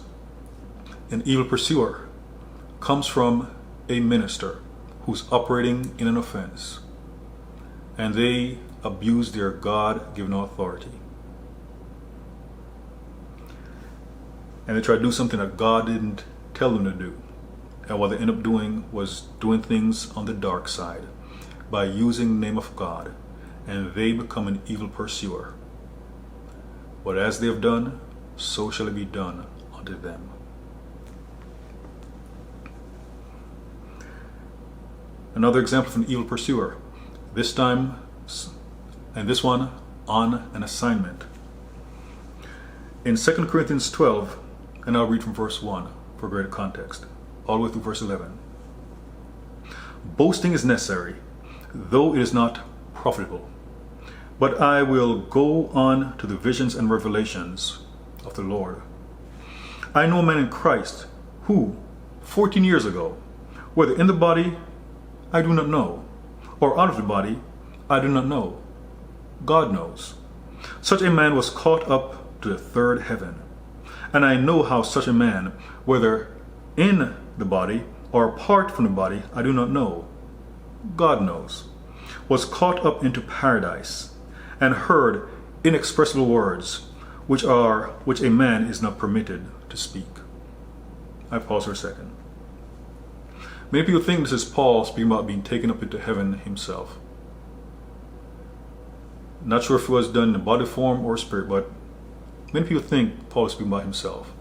an evil pursuer comes from a minister who's operating in an offense, and they abuse their God-given authority. And they try to do something that God didn't tell them to do. And what they end up doing was doing things on the dark side by using the name of God, and they become an evil pursuer. But as they have done, so shall it be done unto them. Another example of an evil pursuer, this time, and this one on an assignment. In 2 Corinthians 12, and I'll read from verse 1 for greater context, all the way through verse 11. Boasting is necessary, though it is not profitable. But I will go on to the visions and revelations of the Lord. I know a man in Christ who, 14 years ago, whether in the body, I do not know, or out of the body, I do not know. God knows. Such a man was caught up to the third heaven. And I know how such a man, whether in the body or apart from the body, I do not know. God knows. Was caught up into paradise, and heard inexpressible words, which a man is not permitted to speak. I pause for a second. Many people think this is Paul speaking about being taken up into heaven himself. Not sure if it was done in a body form or spirit, but many people think Paul is speaking about himself.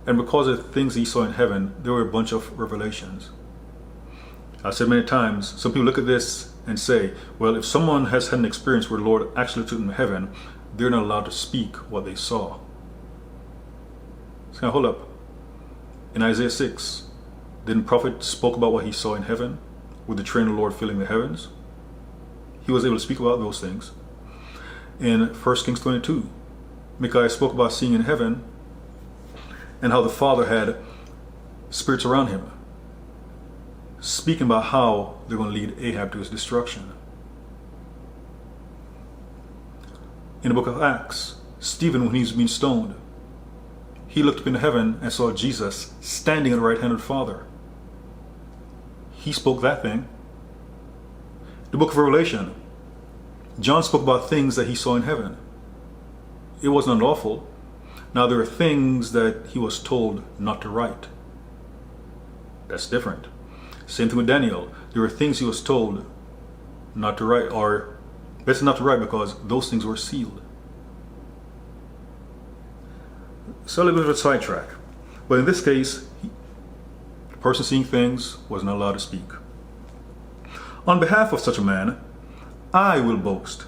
And because of the things he saw in heaven, there were a bunch of revelations. I've said many times, some people look at this and say, well, if someone has had an experience where the Lord actually took them to heaven, they're not allowed to speak what they saw. So now hold up. In Isaiah 6, didn't prophet spoke about what he saw in heaven with the train of the Lord filling the heavens? He was able to speak about those things. In 1 Kings 22, Micaiah spoke about seeing in heaven and how the Father had spirits around him, speaking about how they're going to lead Ahab to his destruction. In the book of Acts, Stephen, when he was being stoned, he looked up into heaven and saw Jesus standing at the right hand of the Father. He spoke that thing. The book of Revelation, John spoke about things that he saw in heaven. It wasn't unlawful. Now there are things that he was told not to write. That's different. Same thing with Daniel. There were things he was told not to write, or better not to write because those things were sealed. So a little bit of a sidetrack. But in this case, the person seeing things was not allowed to speak. On behalf of such a man, I will boast.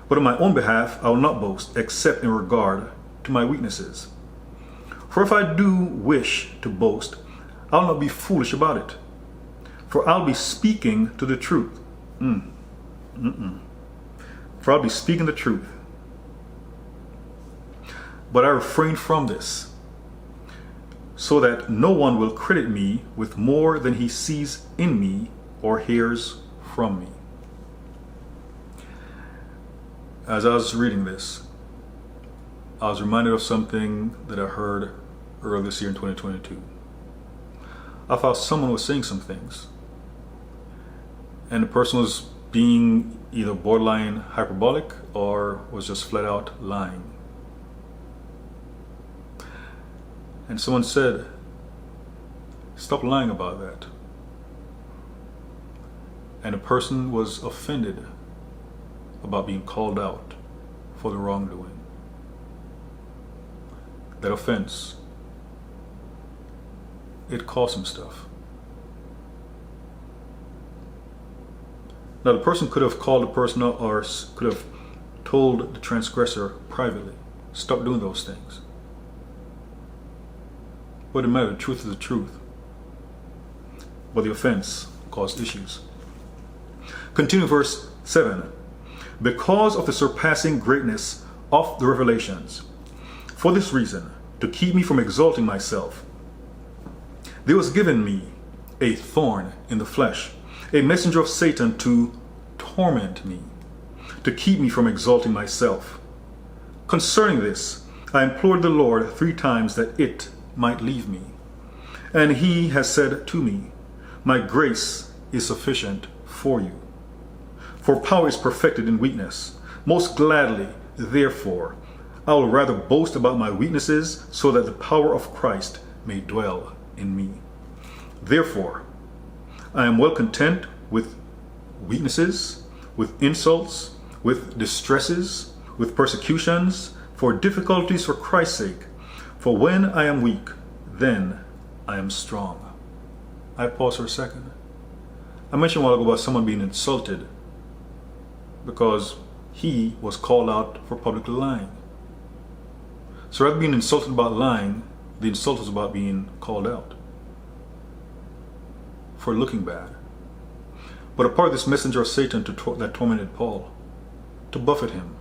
But on my own behalf, I will not boast, except in regard to my weaknesses. For if I do wish to boast, I'll not be foolish about it. For I'll be speaking to the truth. for I'll be speaking the truth. But I refrain from this, so that no one will credit me with more than he sees in me or hears from me. As I was reading this, I was reminded of something that I heard earlier this year in 2022. I thought someone was saying some things, and the person was being either borderline hyperbolic or was just flat out lying. And someone said, "Stop lying about that." And the person was offended about being called out for the wrongdoing. That offense, it cost him stuff. Now the person could have called the person out or could have told the transgressor privately, "Stop doing those things." But it matter, the truth is the truth. But the offense caused issues. Continue verse 7. Because of the surpassing greatness of the revelations, for this reason, to keep me from exalting myself, there was given me a thorn in the flesh, a messenger of Satan to torment me, to keep me from exalting myself. Concerning this, I implored the Lord 3 times that it might leave me. And he has said to me, "My grace is sufficient for you, for power is perfected in weakness. Most gladly, therefore, I will rather boast about my weaknesses, so that the power of Christ may dwell in me. Therefore, I am well content with weaknesses, with insults, with distresses, with persecutions, for difficulties for Christ's sake. For when I am weak, then I am strong." I pause for a second. I mentioned a while ago about someone being insulted because he was called out for publicly lying. So rather than being insulted about lying, the insult was about being called out for looking bad. But a part of this messenger of Satan that tormented Paul, to buffet him,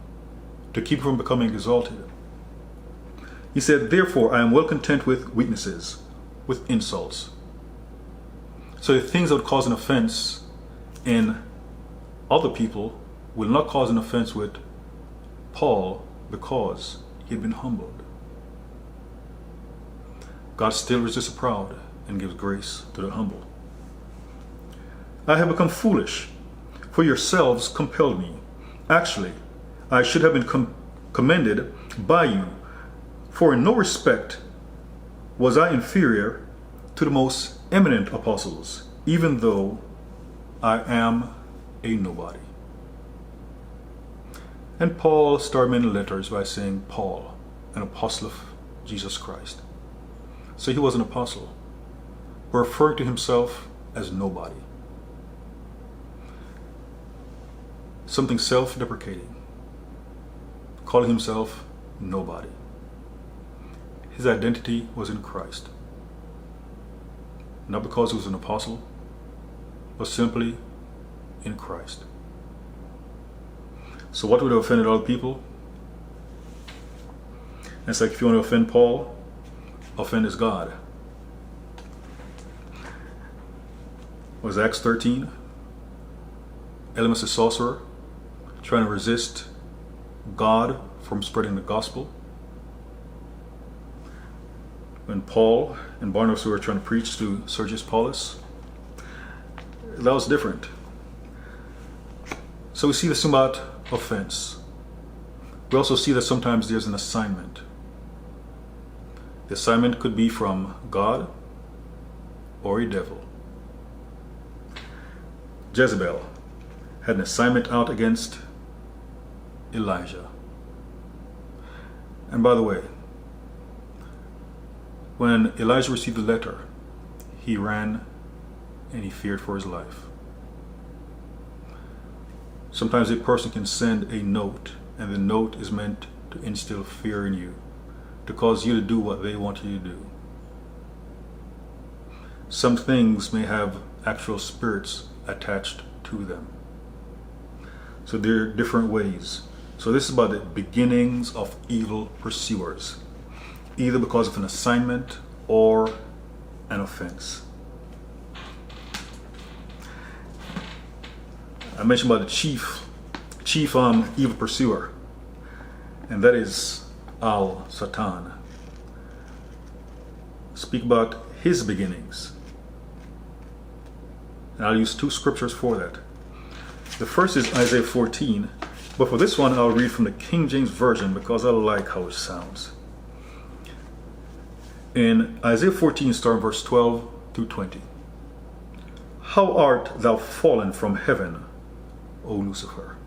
to keep him from becoming exalted. He said, "Therefore I am well content with weaknesses, with insults." So the things that would cause an offense in other people will not cause an offense with Paul, because he had been humbled. God still resists the proud and gives grace to the humble. "I have become foolish, for yourselves compelled me. Actually, I should have been commended by you, for in no respect was I inferior to the most eminent apostles, even though I am a nobody." And Paul started many letters by saying, "Paul, an apostle of Jesus Christ." So he was an apostle, but referring to himself as nobody. Something self-deprecating, calling himself nobody. His identity was in Christ. Not because he was an apostle, but simply in Christ. So what would have offended other people? And it's like, if you want to offend Paul, offend his God. Was Acts 13? Elymas the sorcerer trying to resist God from spreading the gospel. When Paul and Barnabas were trying to preach to Sergius Paulus, that was different. So we see this about offense. We also see that sometimes there's an assignment. The assignment could be from God or a devil. Jezebel had an assignment out against Elijah. And by the way, when Elijah received the letter, he ran and he feared for his life. Sometimes a person can send a note, and the note is meant to instill fear in you, to cause you to do what they want you to do. Some things may have actual spirits attached to them. So there are different ways. So this is about the beginnings of evil pursuers, either because of an assignment or an offense. I mentioned about the chief evil pursuer, and that is Satan. Speak about his beginnings. And I'll use two scriptures for that. The first is Isaiah 14, but for this one I'll read from the King James Version because I like how it sounds. In Isaiah 14, starting verse 12 through 20. How art thou fallen from heaven, O Lucifer?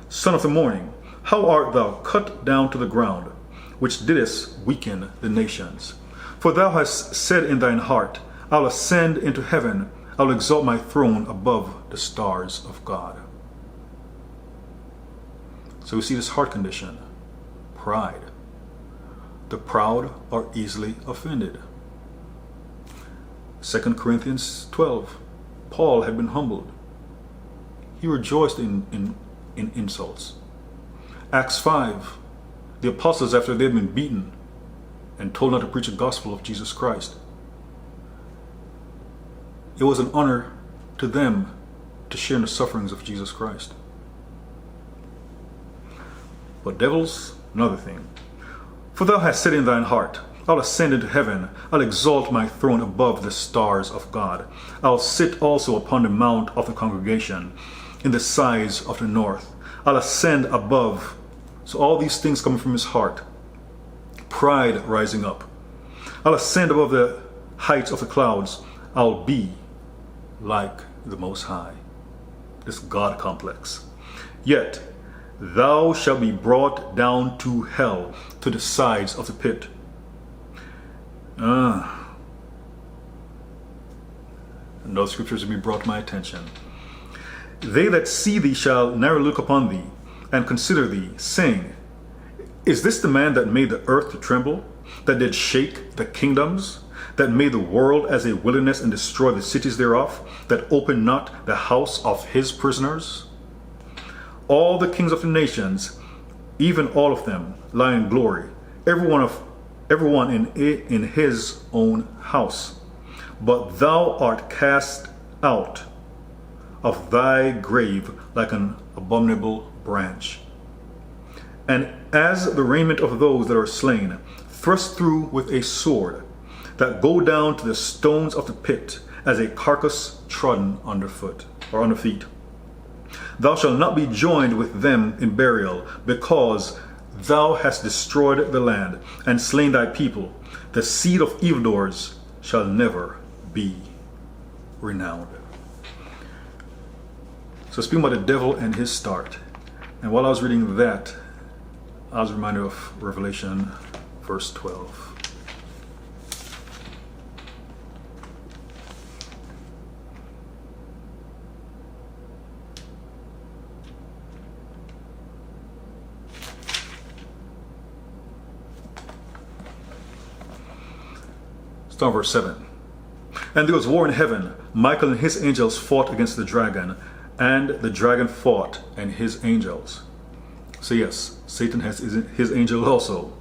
Son of the morning, how art thou cut down to the ground, which didst weaken the nations? For thou hast said in thine heart, I'll ascend into heaven, I'll exalt my throne above the stars of God. So we see this heart condition, pride. The proud are easily offended. 2 Corinthians 12, Paul had been humbled. He rejoiced in insults. Acts 5, the apostles, after they had been beaten and told not to preach the gospel of Jesus Christ, it was an honor to them to share in the sufferings of Jesus Christ. But devils, another thing. For thou hast said in thine heart, I'll ascend into heaven, I'll exalt my throne above the stars of God. I'll sit also upon the mount of the congregation, in the sides of the north. I'll ascend above. So all these things coming from his heart. Pride rising up. I'll ascend above the heights of the clouds. I'll be like the Most High. This God complex. Yet thou shalt be brought down to hell, to the sides of the pit. And those scriptures will be brought to my attention. They that see thee shall narrowly look upon thee, and consider thee, saying, Is this the man that made the earth to tremble, that did shake the kingdoms, that made the world as a wilderness and destroyed the cities thereof, that opened not the house of his prisoners? All the kings of the nations, even all of them, lie in glory, everyone in his own house. But thou art cast out of thy grave like an abominable branch, and as the raiment of those that are slain, thrust through with a sword, that go down to the stones of the pit, as a carcass trodden underfoot or under feet. Thou shalt not be joined with them in burial, because thou hast destroyed the land and slain thy people. The seed of evildoers shall never be renowned. So speaking about the devil and his start. And while I was reading that, I was reminded of Revelation verse 12. Start verse 7. And there was war in heaven. Michael and his angels fought against the dragon, and the dragon fought and his angels. So yes, Satan has his angels also.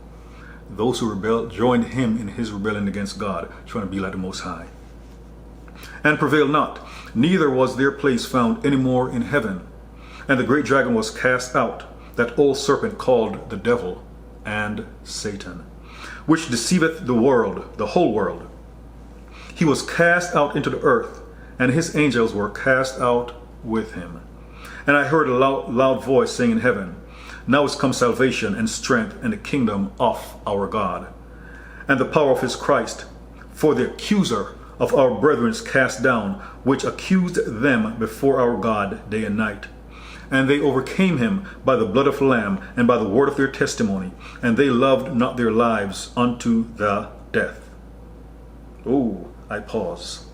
Those who rebelled joined him in his rebellion against God, trying to be like the Most High. And prevailed not, neither was their place found any more in heaven. And the great dragon was cast out, that old serpent called the devil and Satan, which deceiveth the world, the whole world. He was cast out into the earth, and his angels were cast out with him. And I heard a loud voice saying in heaven, Now is come salvation and strength and the kingdom of our God, and the power of his Christ. For the accuser of our brethren is cast down, which accused them before our God day and night. And they overcame him by the blood of the Lamb and by the word of their testimony, and they loved not their lives unto the death. Oh, I pause.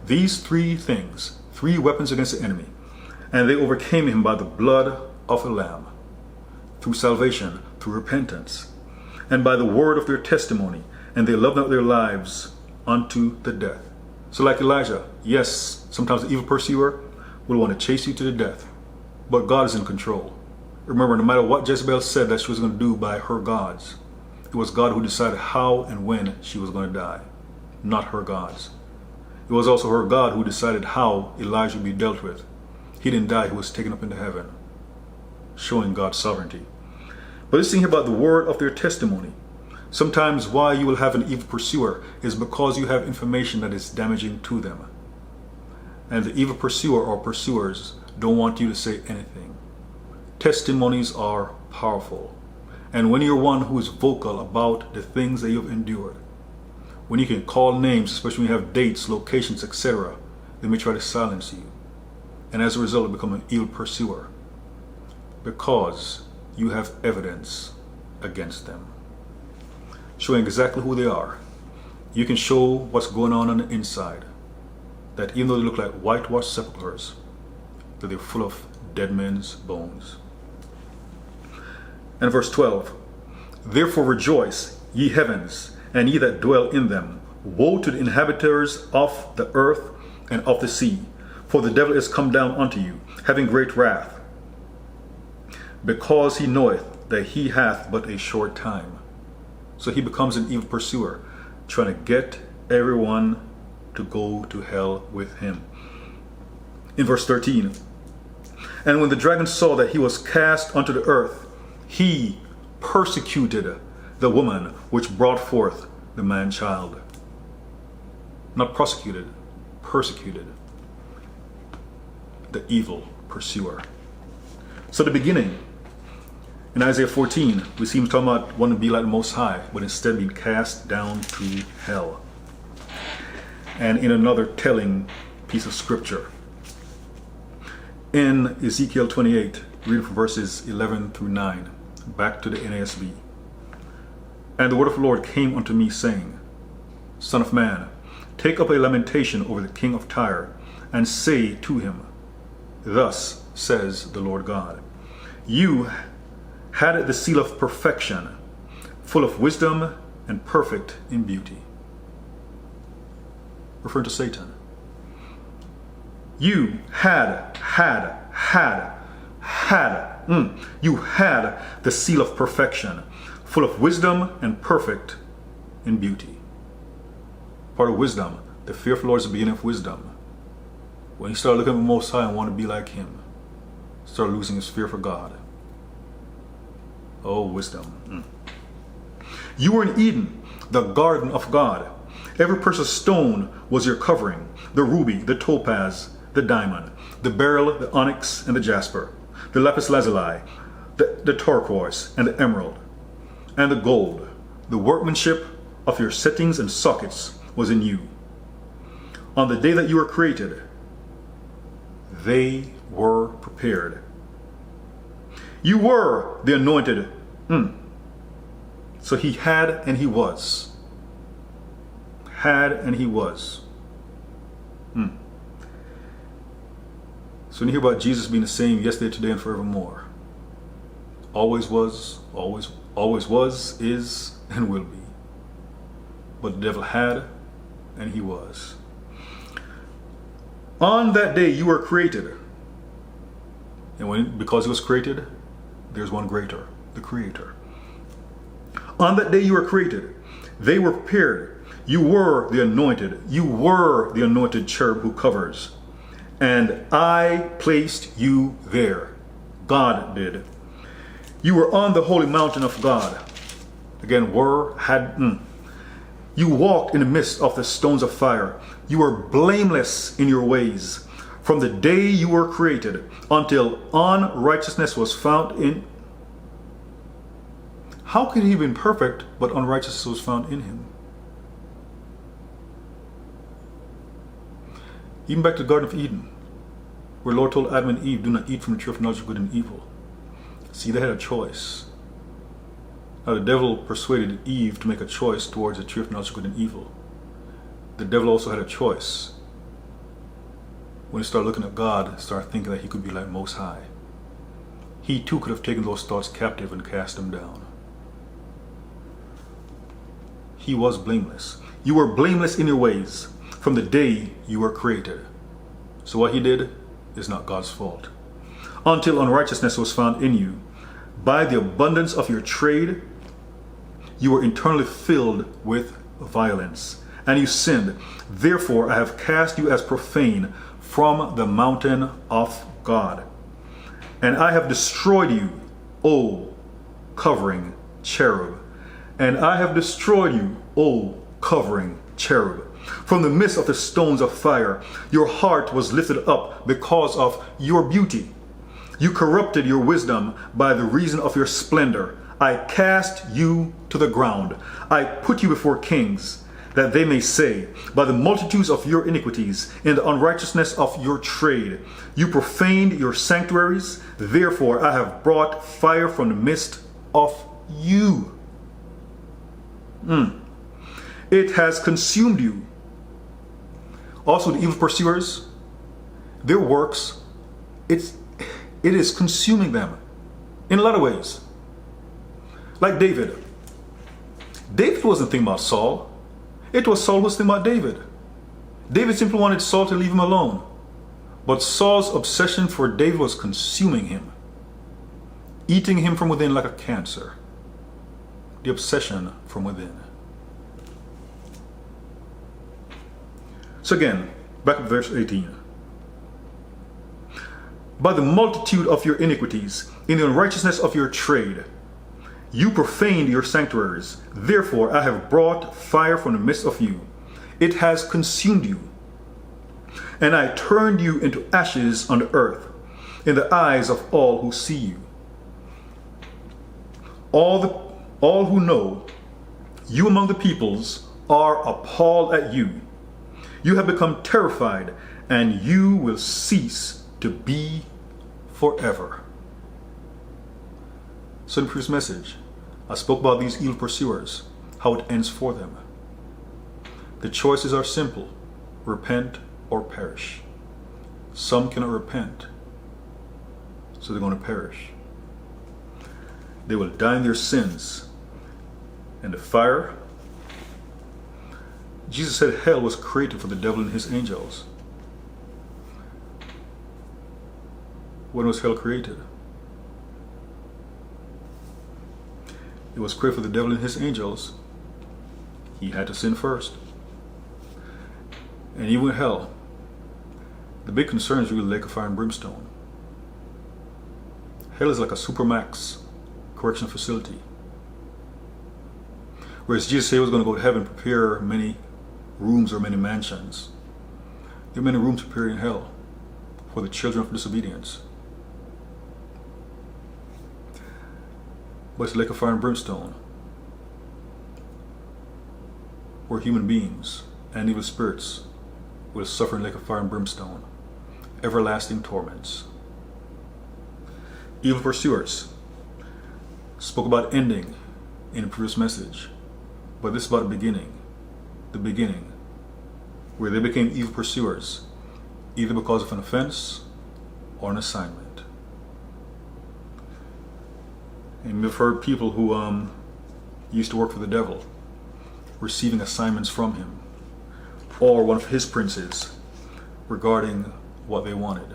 These three things, three weapons against the enemy, and they overcame him by the blood of the Lamb, through salvation, through repentance, and by the word of their testimony, and they loved not their lives unto the death. So like Elijah, yes, sometimes the evil pursuer will want to chase you to the death. but God is in control. Remember, no matter what Jezebel said that she was going to do by her gods, it was God who decided how and when she was going to die, not her gods. It was also her God who decided how Elijah would be dealt with. He didn't die, he was taken up into heaven, showing God's sovereignty. But let's think about the word of their testimony. Sometimes why you will have an evil pursuer is because you have information that is damaging to them. And the evil pursuer or pursuers don't want you to say anything. Testimonies are powerful. And when you're one who is vocal about the things that you've endured, when you can call names, especially when you have dates, locations, etc., they may try to silence you. And as a result, you become an evil pursuer because you have evidence against them, showing exactly who they are. You can show what's going on the inside, that even though they look like whitewashed sepulchres, that they're full of dead men's bones. And verse 12, therefore rejoice, ye heavens, and ye that dwell in them. Woe to the inhabitants of the earth and of the sea, for the devil is come down unto you, having great wrath, because he knoweth that he hath but a short time. So he becomes an evil pursuer, trying to get everyone to go to hell with him. In verse 13, and when the dragon saw that he was cast unto the earth, he persecuted the woman which brought forth the man child. Not prosecuted, persecuted. The evil pursuer. So the beginning, in Isaiah 14, we see him talking about wanting to be like the Most High, but instead being cast down to hell. And in another telling piece of scripture, in Ezekiel 28, reading from verses 11 through 9, back to the NASB. And the word of the Lord came unto me, saying, Son of man, take up a lamentation over the king of Tyre, and say to him, Thus says the Lord God, you had the seal of perfection, full of wisdom and perfect in beauty. Referring to Satan. You you had the seal of perfection, full of wisdom and perfect in beauty. Part of wisdom, the fear of the Lord is the beginning of wisdom. When you start looking at the Most High and want to be like him, start losing his fear for God. Oh, wisdom. You were in Eden, the garden of God. Every precious stone was your covering, the ruby, the topaz, the diamond, the beryl, the onyx, and the jasper, the lapis lazuli, the turquoise, and the emerald, and the gold. The workmanship of your settings and sockets was in you. On the day that you were created, they were prepared. You were the anointed. So he had and he was. Had and he was. So when you hear about Jesus being the same yesterday, today, and forevermore, always was, is, and will be. But the devil had and he was. On that day you were created. And because he was created, there's one greater, the Creator. On that day you were created. They were prepared. You were the anointed. You were the anointed cherub who covers. And I placed you there. God did. You were on the holy mountain of God. Again, You walked in the midst of the stones of fire. You were blameless in your ways. From the day you were created until unrighteousness was found in. How could he have been perfect, but unrighteousness was found in him? Even back to the Garden of Eden, where the Lord told Adam and Eve, do not eat from the tree of knowledge of good and evil. See, they had a choice. Now the devil persuaded Eve to make a choice towards the tree of knowledge of good and evil. The devil also had a choice. When he started looking at God, started thinking that he could be like Most High. He too could have taken those thoughts captive and cast them down. He was blameless. You were blameless in your ways from the day you were created. So what he did is not God's fault. until unrighteousness was found in you. By the abundance of your trade, you were internally filled with violence, and you sinned. Therefore, I have cast you as profane from the mountain of God. And I have destroyed you, O covering cherub. And I have destroyed you, O covering cherub. From the midst of the stones of fire, your heart was lifted up because of your beauty. You corrupted your wisdom by the reason of your splendor. I cast you to the ground. I put you before kings, that they may say, by the multitudes of your iniquities, in the unrighteousness of your trade, you profaned your sanctuaries. Therefore I have brought fire from the midst of you. It has consumed you. Also the evil pursuers, their works, it is consuming them in a lot of ways. Like David. David wasn't thinking about Saul. It was Saul who was thinking about David. David simply wanted Saul to leave him alone. But Saul's obsession for David was consuming him, eating him from within like a cancer. The obsession from within. So again, back to verse 18. By the multitude of your iniquities, in the unrighteousness of your trade, you profaned your sanctuaries. Therefore I have brought fire from the midst of you. It has consumed you. And I turned you into ashes on the earth, in the eyes of all who see you. All who know you among the peoples are appalled at you. You have become terrified, and you will cease to be forever. So in the previous message, I spoke about these evil pursuers, how it ends for them. The choices are simple: repent or perish. Some cannot repent, so they're going to perish. They will die in their sins. And the fire, Jesus said hell was created for the devil and his angels. When was hell created? It was created for the devil and his angels. He had to sin first. And even with hell, the big concern is really the lake of fire and brimstone. Hell is like a supermax correctional facility. Whereas Jesus said he was going to go to heaven and prepare many rooms or many mansions. There are many rooms prepared in hell for the children of disobedience. But it's the lake of fire and brimstone, where human beings and evil spirits will suffer in the lake of fire and brimstone, everlasting torments. Evil pursuers spoke about ending in the previous message, but this is about the beginning, where they became evil pursuers, either because of an offense or an assignment. And we've heard people who used to work for the devil receiving assignments from him, or one of his princes, regarding what they wanted.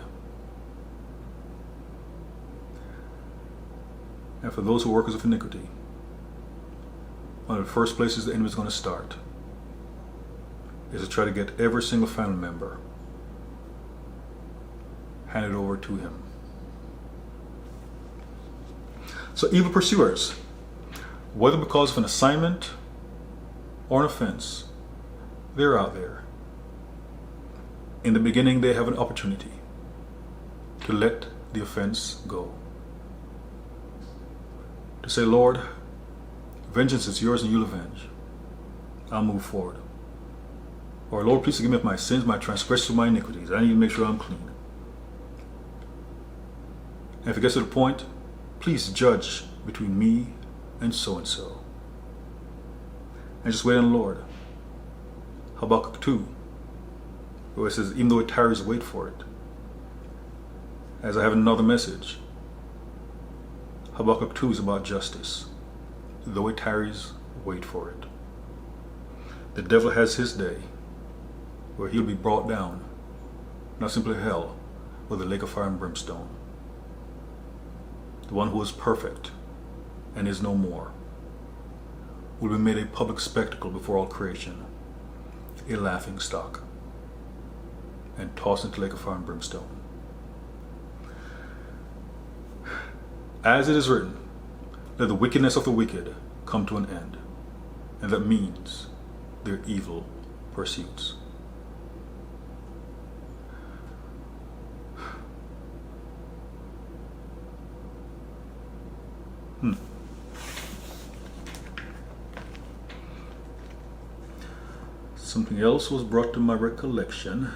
And for those who work as of iniquity, one of the first places the enemy is going to start is to try to get every single family member handed over to him. So evil pursuers, whether because of an assignment or an offense, they're out there. In the beginning, they have an opportunity to let the offense go. To say, Lord, vengeance is yours and you'll avenge. I'll move forward. Or Lord, please forgive me of my sins, my transgressions, my iniquities. I need to make sure I'm clean. And if it gets to the point, please judge between me and so and so. And just wait on the Lord. Habakkuk 2, where it says, even though it tarries, wait for it. As I have another message, Habakkuk 2 is about justice. Though it tarries, wait for it. The devil has his day, where he'll be brought down, not simply hell, but the lake of fire and brimstone. the one who is perfect and is no more, will be made a public spectacle before all creation, a laughing stock, and tossed into the lake of fire and brimstone. As it is written, let the wickedness of the wicked come to an end, and that means their evil pursuits. Something else was brought to my recollection,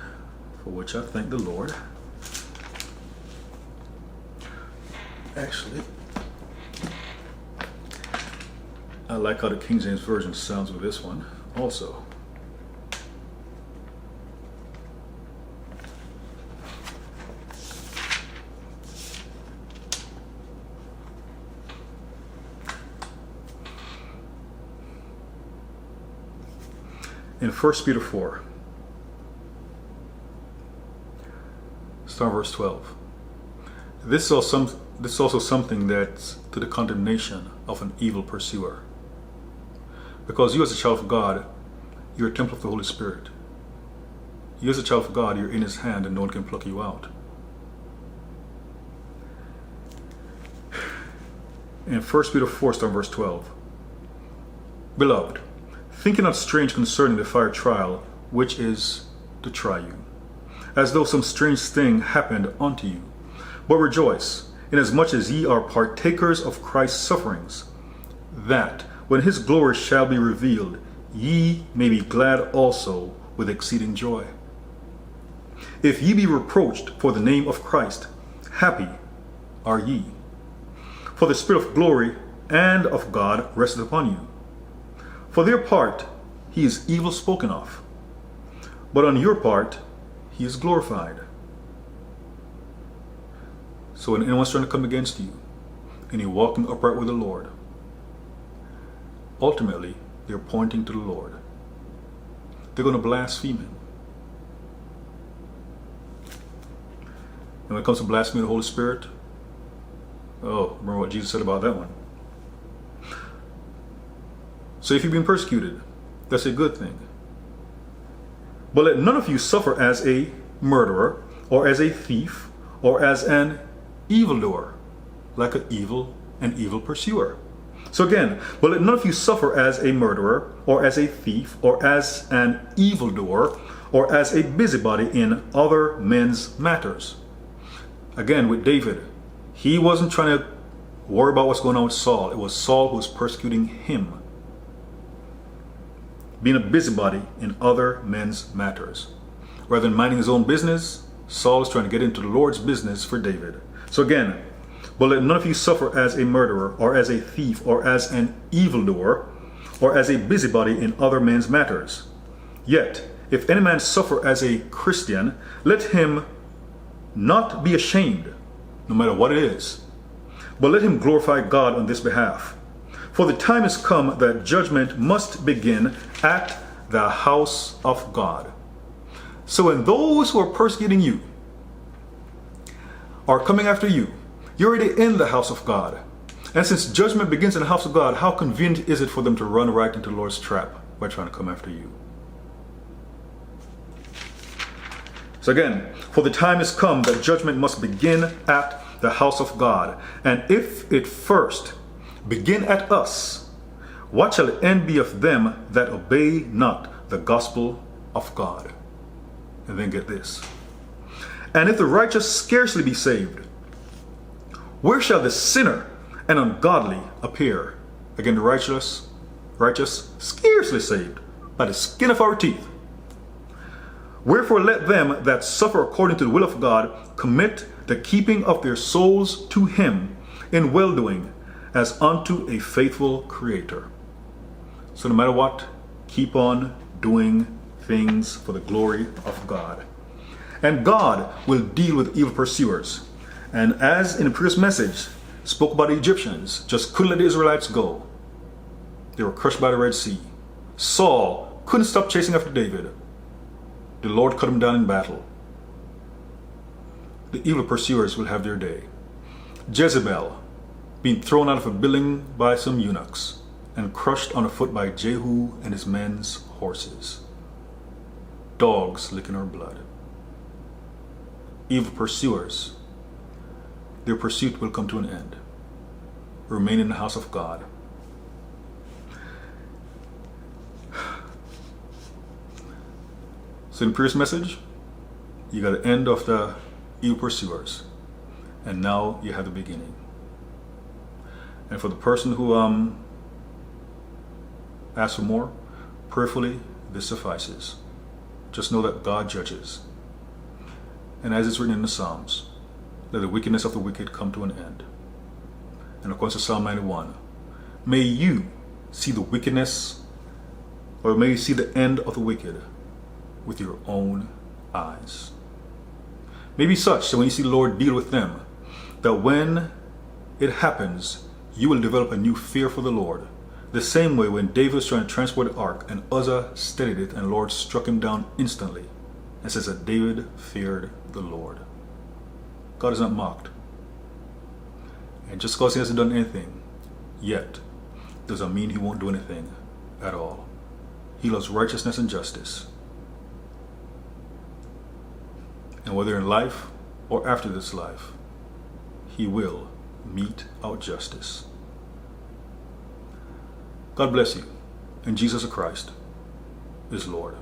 for which I thank the Lord. Actually, I like how the King James Version sounds with this one also. In 1 Peter 4, start verse 12. This is also something that's to the condemnation of an evil pursuer. Because you as a child of God, you're a temple of the Holy Spirit. You as a child of God, you're in His hand and no one can pluck you out. In 1 Peter 4, start verse 12. Beloved, think it not strange concerning the fire trial, which is to try you, as though some strange thing happened unto you. But rejoice, inasmuch as ye are partakers of Christ's sufferings, that, when His glory shall be revealed, ye may be glad also with exceeding joy. If ye be reproached for the name of Christ, happy are ye. For the Spirit of glory and of God resteth upon you. For their part, He is evil spoken of, but on your part, He is glorified. So when anyone's trying to come against you, and you're walking upright with the Lord, ultimately, they're pointing to the Lord. They're going to blaspheme Him. And when it comes to blaspheming the Holy Spirit, oh, remember what Jesus said about that one. So if you've been persecuted, that's a good thing. But let none of you suffer as a murderer, or as a thief, or as an evildoer, like an evil pursuer. So again, but let none of you suffer as a murderer, or as a thief, or as an evildoer, or as a busybody in other men's matters. Again, with David, he wasn't trying to worry about what's going on with Saul. It was Saul who was persecuting him. Being a busybody in other men's matters. Rather than minding his own business, Saul is trying to get into the Lord's business for David. So again, but let none of you suffer as a murderer, or as a thief, or as an evildoer, or as a busybody in other men's matters. Yet, if any man suffer as a Christian, let him not be ashamed, no matter what it is, but let him glorify God on this behalf. For the time is come that judgment must begin at the house of God. So when those who are persecuting you are coming after you, you're already in the house of God. And since judgment begins in the house of God, how convenient is it for them to run right into the Lord's trap by trying to come after you? So again, for the time is come that judgment must begin at the house of God. And if it first begin at us, what shall the end be of them that obey not the gospel of God? And then get this. And if the righteous scarcely be saved, where shall the sinner and ungodly appear? Again, the righteous scarcely saved by the skin of our teeth. Wherefore let them that suffer according to the will of God commit the keeping of their souls to Him in well-doing, as unto a faithful Creator. So no matter what, keep on doing things for the glory of God. And God will deal with evil pursuers. And as in the previous message, spoke about the Egyptians, just couldn't let the Israelites go. They were crushed by the Red Sea. Saul couldn't stop chasing after David. The Lord cut him down in battle. The evil pursuers will have their day. Jezebel being thrown out of a building by some eunuchs, and crushed underfoot by Jehu and his men's horses. Dogs licking our blood. Evil pursuers, their pursuit will come to an end. Remain in the house of God. So in the previous message, you got the end of the evil pursuers, and now you have the beginning. And for the person who asks for more, prayerfully, this suffices. Just know that God judges. And as it's written in the Psalms, let the wickedness of the wicked come to an end. And according to Psalm 91, may you see the wickedness, or may you see the end of the wicked with your own eyes. May be such that when you see the Lord deal with them, that when it happens, you will develop a new fear for the Lord. The same way when David was trying to transport the ark and Uzzah steadied it and the Lord struck him down instantly. It says that David feared the Lord. God is not mocked. And just because he hasn't done anything yet doesn't mean he won't do anything at all. He loves righteousness and justice. And whether in life or after this life, he will mete out justice. God bless you, and Jesus Christ is Lord.